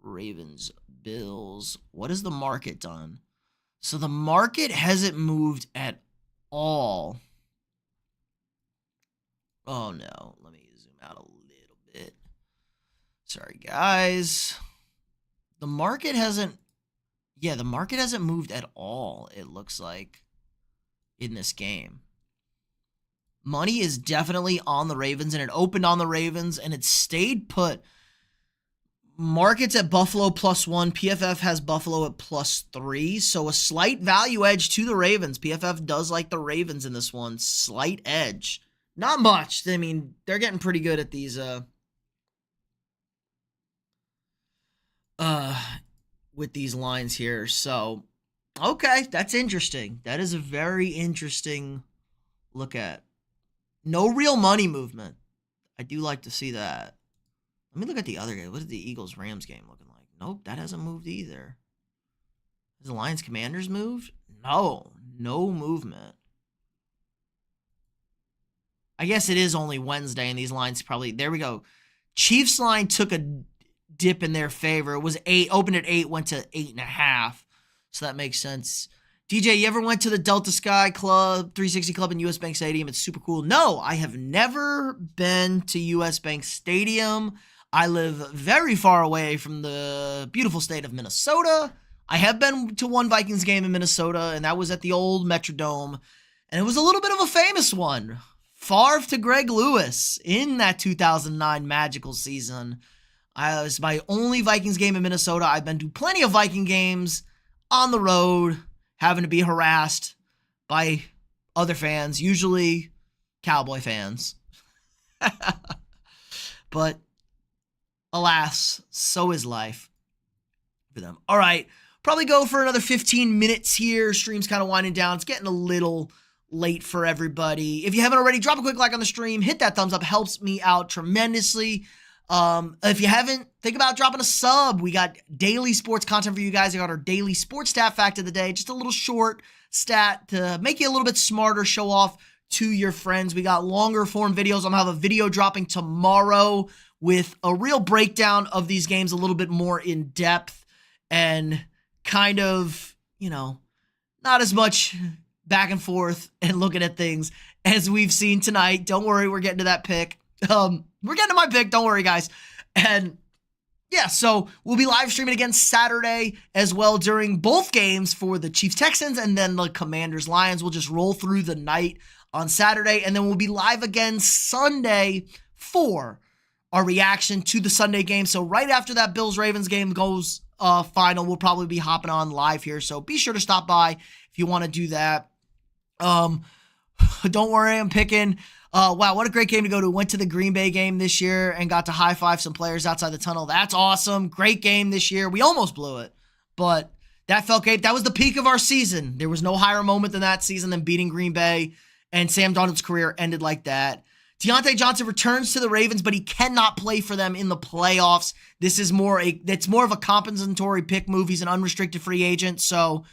Speaker 1: Ravens, Bills. What has the market done? So the market hasn't moved at all. Oh no, let me zoom out a little bit. Sorry, guys. The market hasn't moved at all, it looks like, in this game. Money is definitely on the Ravens, and it opened on the Ravens, and it stayed put. Market's at Buffalo +1. PFF has Buffalo at +3. So a slight value edge to the Ravens. PFF does like the Ravens in this one. Slight edge. Not much. I mean, they're getting pretty good at these with these lines here. So, okay, that's interesting. That is a very interesting look at. No real money movement. I do like to see that. Let me look at the other game. What is the Eagles-Rams game looking like? Nope, that hasn't moved either. Has the Lions-Commanders moved? No movement. I guess it is only Wednesday, and these lines probably... There we go. Chiefs line took a dip in their favor. It was 8, opened at 8, went to 8.5. So that makes sense. DJ, you ever went to the Delta Sky Club, 360 Club in US Bank Stadium? It's super cool. No, I have never been to US Bank Stadium. I live very far away from the beautiful state of Minnesota. I have been to one Vikings game in Minnesota, and that was at the old Metrodome. And it was a little bit of a famous one. Favre to Greg Lewis in that 2009 magical season. It was my only Vikings game in Minnesota. I've been to plenty of Viking games on the road, having to be harassed by other fans, usually Cowboy fans. But alas, so is life for them. All right, probably go for another 15 minutes here. Stream's kind of winding down. It's getting a little late for everybody. If you haven't already, drop a quick like on the stream. Hit that thumbs up. Helps me out tremendously. If you haven't, think about dropping a sub. We got daily sports content for you guys. We got our daily sports stat fact of the day. Just a little short stat to make you a little bit smarter, show off to your friends. We got longer form videos. I'm going to have a video dropping tomorrow with a real breakdown of these games, a little bit more in depth and kind of, not as much back and forth and looking at things as we've seen tonight. Don't worry, we're getting to that pick. We're getting to my pick. Don't worry, guys. And yeah, so we'll be live streaming again Saturday as well during both games for the Chiefs-Texans and then the Commanders-Lions. We'll just roll through the night on Saturday, and then we'll be live again Sunday for our reaction to the Sunday game. So right after that Bills-Ravens game goes final, we'll probably be hopping on live here. So be sure to stop by if you want to do that. Don't worry, I'm picking... wow, what a great game to go to. Went to the Green Bay game this year and got to high-five some players outside the tunnel. That's awesome. Great game this year. We almost blew it, but that felt great. That was the peak of our season. There was no higher moment than that season than beating Green Bay, and Sam Darnold's career ended like that. Deontay Johnson returns to the Ravens, but he cannot play for them in the playoffs. This is it's more of a compensatory pick move. He's an unrestricted free agent, so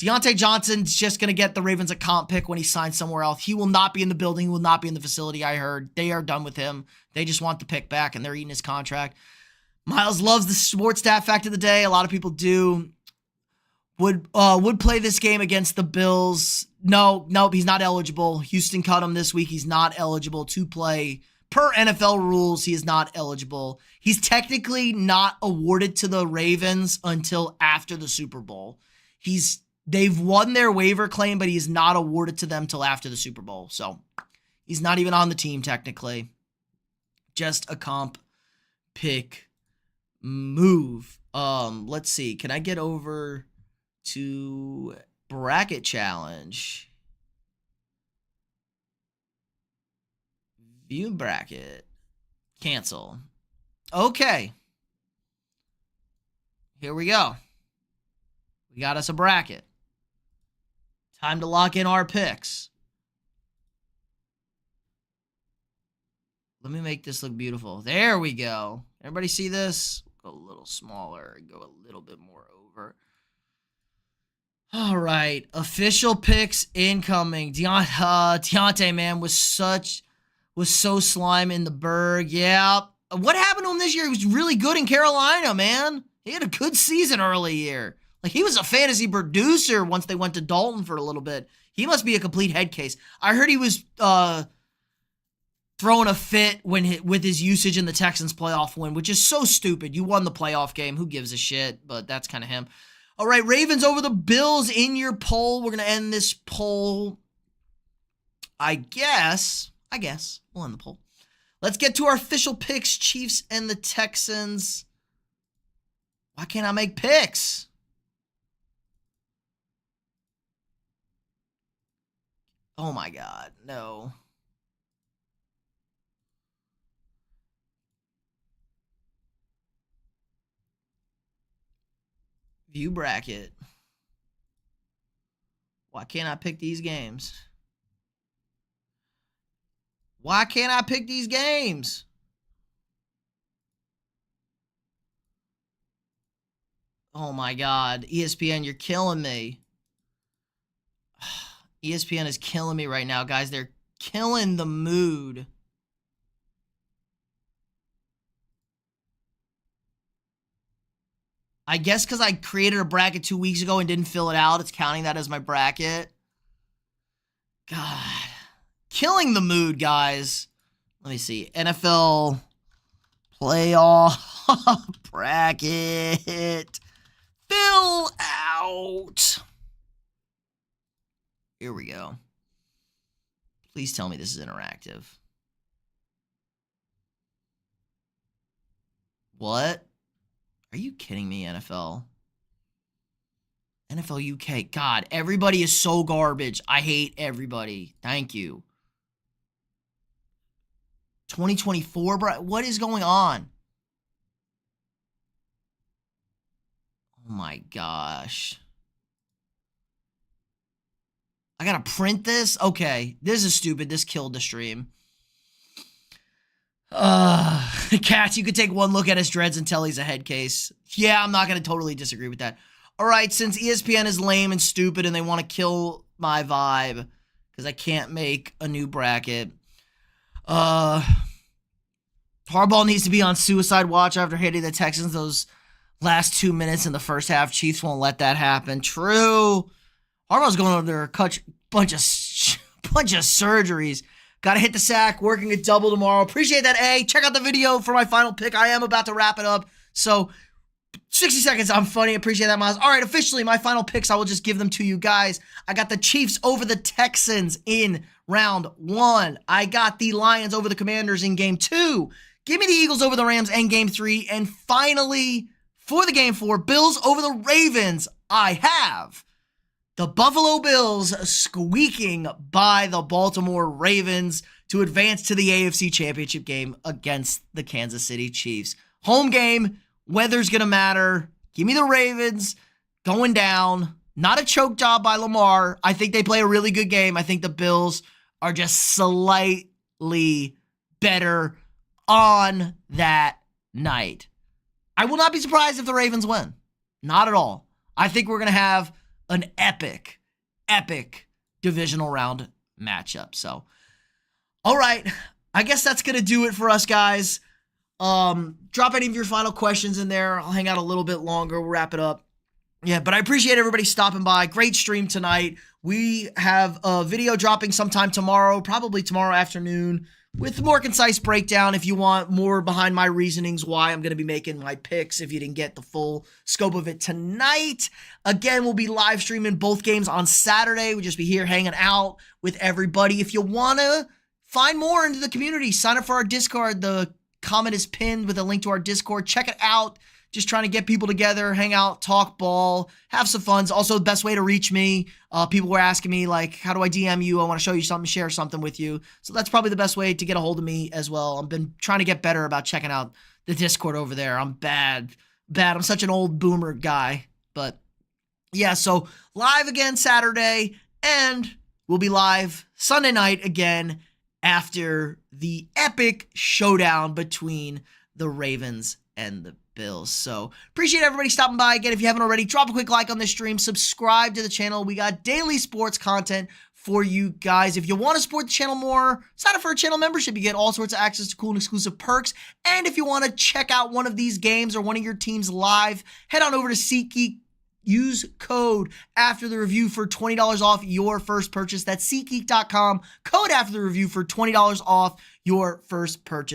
Speaker 1: Deontay Johnson's just going to get the Ravens a comp pick when he signs somewhere else. He will not be in the building. He will not be in the facility, I heard. They are done with him. They just want the pick back, and they're eating his contract. Miles loves the sports stat fact of the day. A lot of people do. Would play this game against the Bills. Nope, he's not eligible. Houston cut him this week. He's not eligible to play. Per NFL rules, he is not eligible. He's technically not awarded to the Ravens until after the Super Bowl. They've won their waiver claim, but he's not awarded to them till after the Super Bowl. So he's not even on the team technically. Just a comp pick move. Let's see. Can I get over to bracket challenge? View bracket. Cancel. Okay. Here we go. We got us a bracket. Time to lock in our picks. Let me make this look beautiful. There we go. Everybody see this? Go a little smaller. Go a little bit more over. All right, official picks incoming. Deontay, man, was so slime in the Berg. Yeah. What happened to him this year? He was really good in Carolina, man. He had a good season early year. Like, he was a fantasy producer once they went to Dalton for a little bit. He must be a complete head case. I heard he was throwing a fit with his usage in the Texans playoff win, which is so stupid. You won the playoff game. Who gives a shit? But that's kind of him. All right, Ravens over the Bills in your poll. We're going to end this poll, I guess. We'll end the poll. Let's get to our official picks, Chiefs and the Texans. Why can't I make picks? Oh my God, no. View bracket. Why can't I pick these games? Why can't I pick these games? Oh my God, ESPN, you're killing me. ESPN is killing me right now, guys. They're killing the mood. I guess because I created a bracket 2 weeks ago and didn't fill it out, it's counting that as my bracket. God. Killing the mood, guys. Let me see. NFL playoff bracket. Fill out. Here we go. Please tell me this is interactive. What? Are you kidding me, NFL? NFL UK. God, everybody is so garbage. I hate everybody. Thank you. 2024, bro. What is going on? Oh my gosh. I gotta print this? Okay. This is stupid. This killed the stream. Cats, you could take one look at his dreads and tell he's a head case. Yeah, I'm not going to totally disagree with that. All right, since ESPN is lame and stupid and they want to kill my vibe because I can't make a new bracket, Harbaugh needs to be on suicide watch after hitting the Texans those last 2 minutes in the first half. Chiefs won't let that happen. True. Harbaugh's going under a bunch of surgeries. Got to hit the sack, working a double tomorrow. Appreciate that, A. Check out the video for my final pick. I am about to wrap it up. So, 60 seconds, I'm funny. Appreciate that, Miles. All right, officially, my final picks, I will just give them to you guys. I got the Chiefs over the Texans in round 1. I got the Lions over the Commanders in game 2. Give me the Eagles over the Rams in game 3. And finally, for the game 4, Bills over the Ravens. I have the Buffalo Bills squeaking by the Baltimore Ravens to advance to the AFC Championship game against the Kansas City Chiefs. Home game, weather's going to matter. Give me the Ravens going down. Not a choke job by Lamar. I think they play a really good game. I think the Bills are just slightly better on that night. I will not be surprised if the Ravens win. Not at all. I think we're going to have an epic divisional round matchup. So, all right. I guess that's going to do it for us, guys. Drop any of your final questions in there. I'll hang out a little bit longer. We'll wrap it up. Yeah, but I appreciate everybody stopping by. Great stream tonight. We have a video dropping sometime tomorrow, probably tomorrow afternoon, with more concise breakdown if you want more behind my reasonings why I'm going to be making my picks if you didn't get the full scope of it tonight. Again, we'll be live streaming both games on Saturday. We'll just be here hanging out with everybody. If you want to find more into the community, sign up for our Discord. The comment is pinned with a link to our Discord. Check it out. Just trying to get people together, hang out, talk ball, have some fun. Also, the best way to reach me. People were asking me, like, how do I DM you? I want to show you something, share something with you. So that's probably the best way to get a hold of me as well. I've been trying to get better about checking out the Discord over there. I'm bad. I'm such an old boomer guy. But yeah, so live again Saturday, and we'll be live Sunday night again after the epic showdown between the Ravens and the Bills. So appreciate everybody stopping by. Again, if you haven't already, drop a quick like on this stream, subscribe to the channel. We got daily sports content for you guys. If you want to support the channel more, sign up for a channel membership. You get all sorts of access to cool and exclusive perks. And if you want to check out one of these games or one of your teams live, head on over to SeatGeek. Use code afterthereview for $20 off your first purchase. That's SeatGeek.com. Code afterthereview for $20 off your first purchase.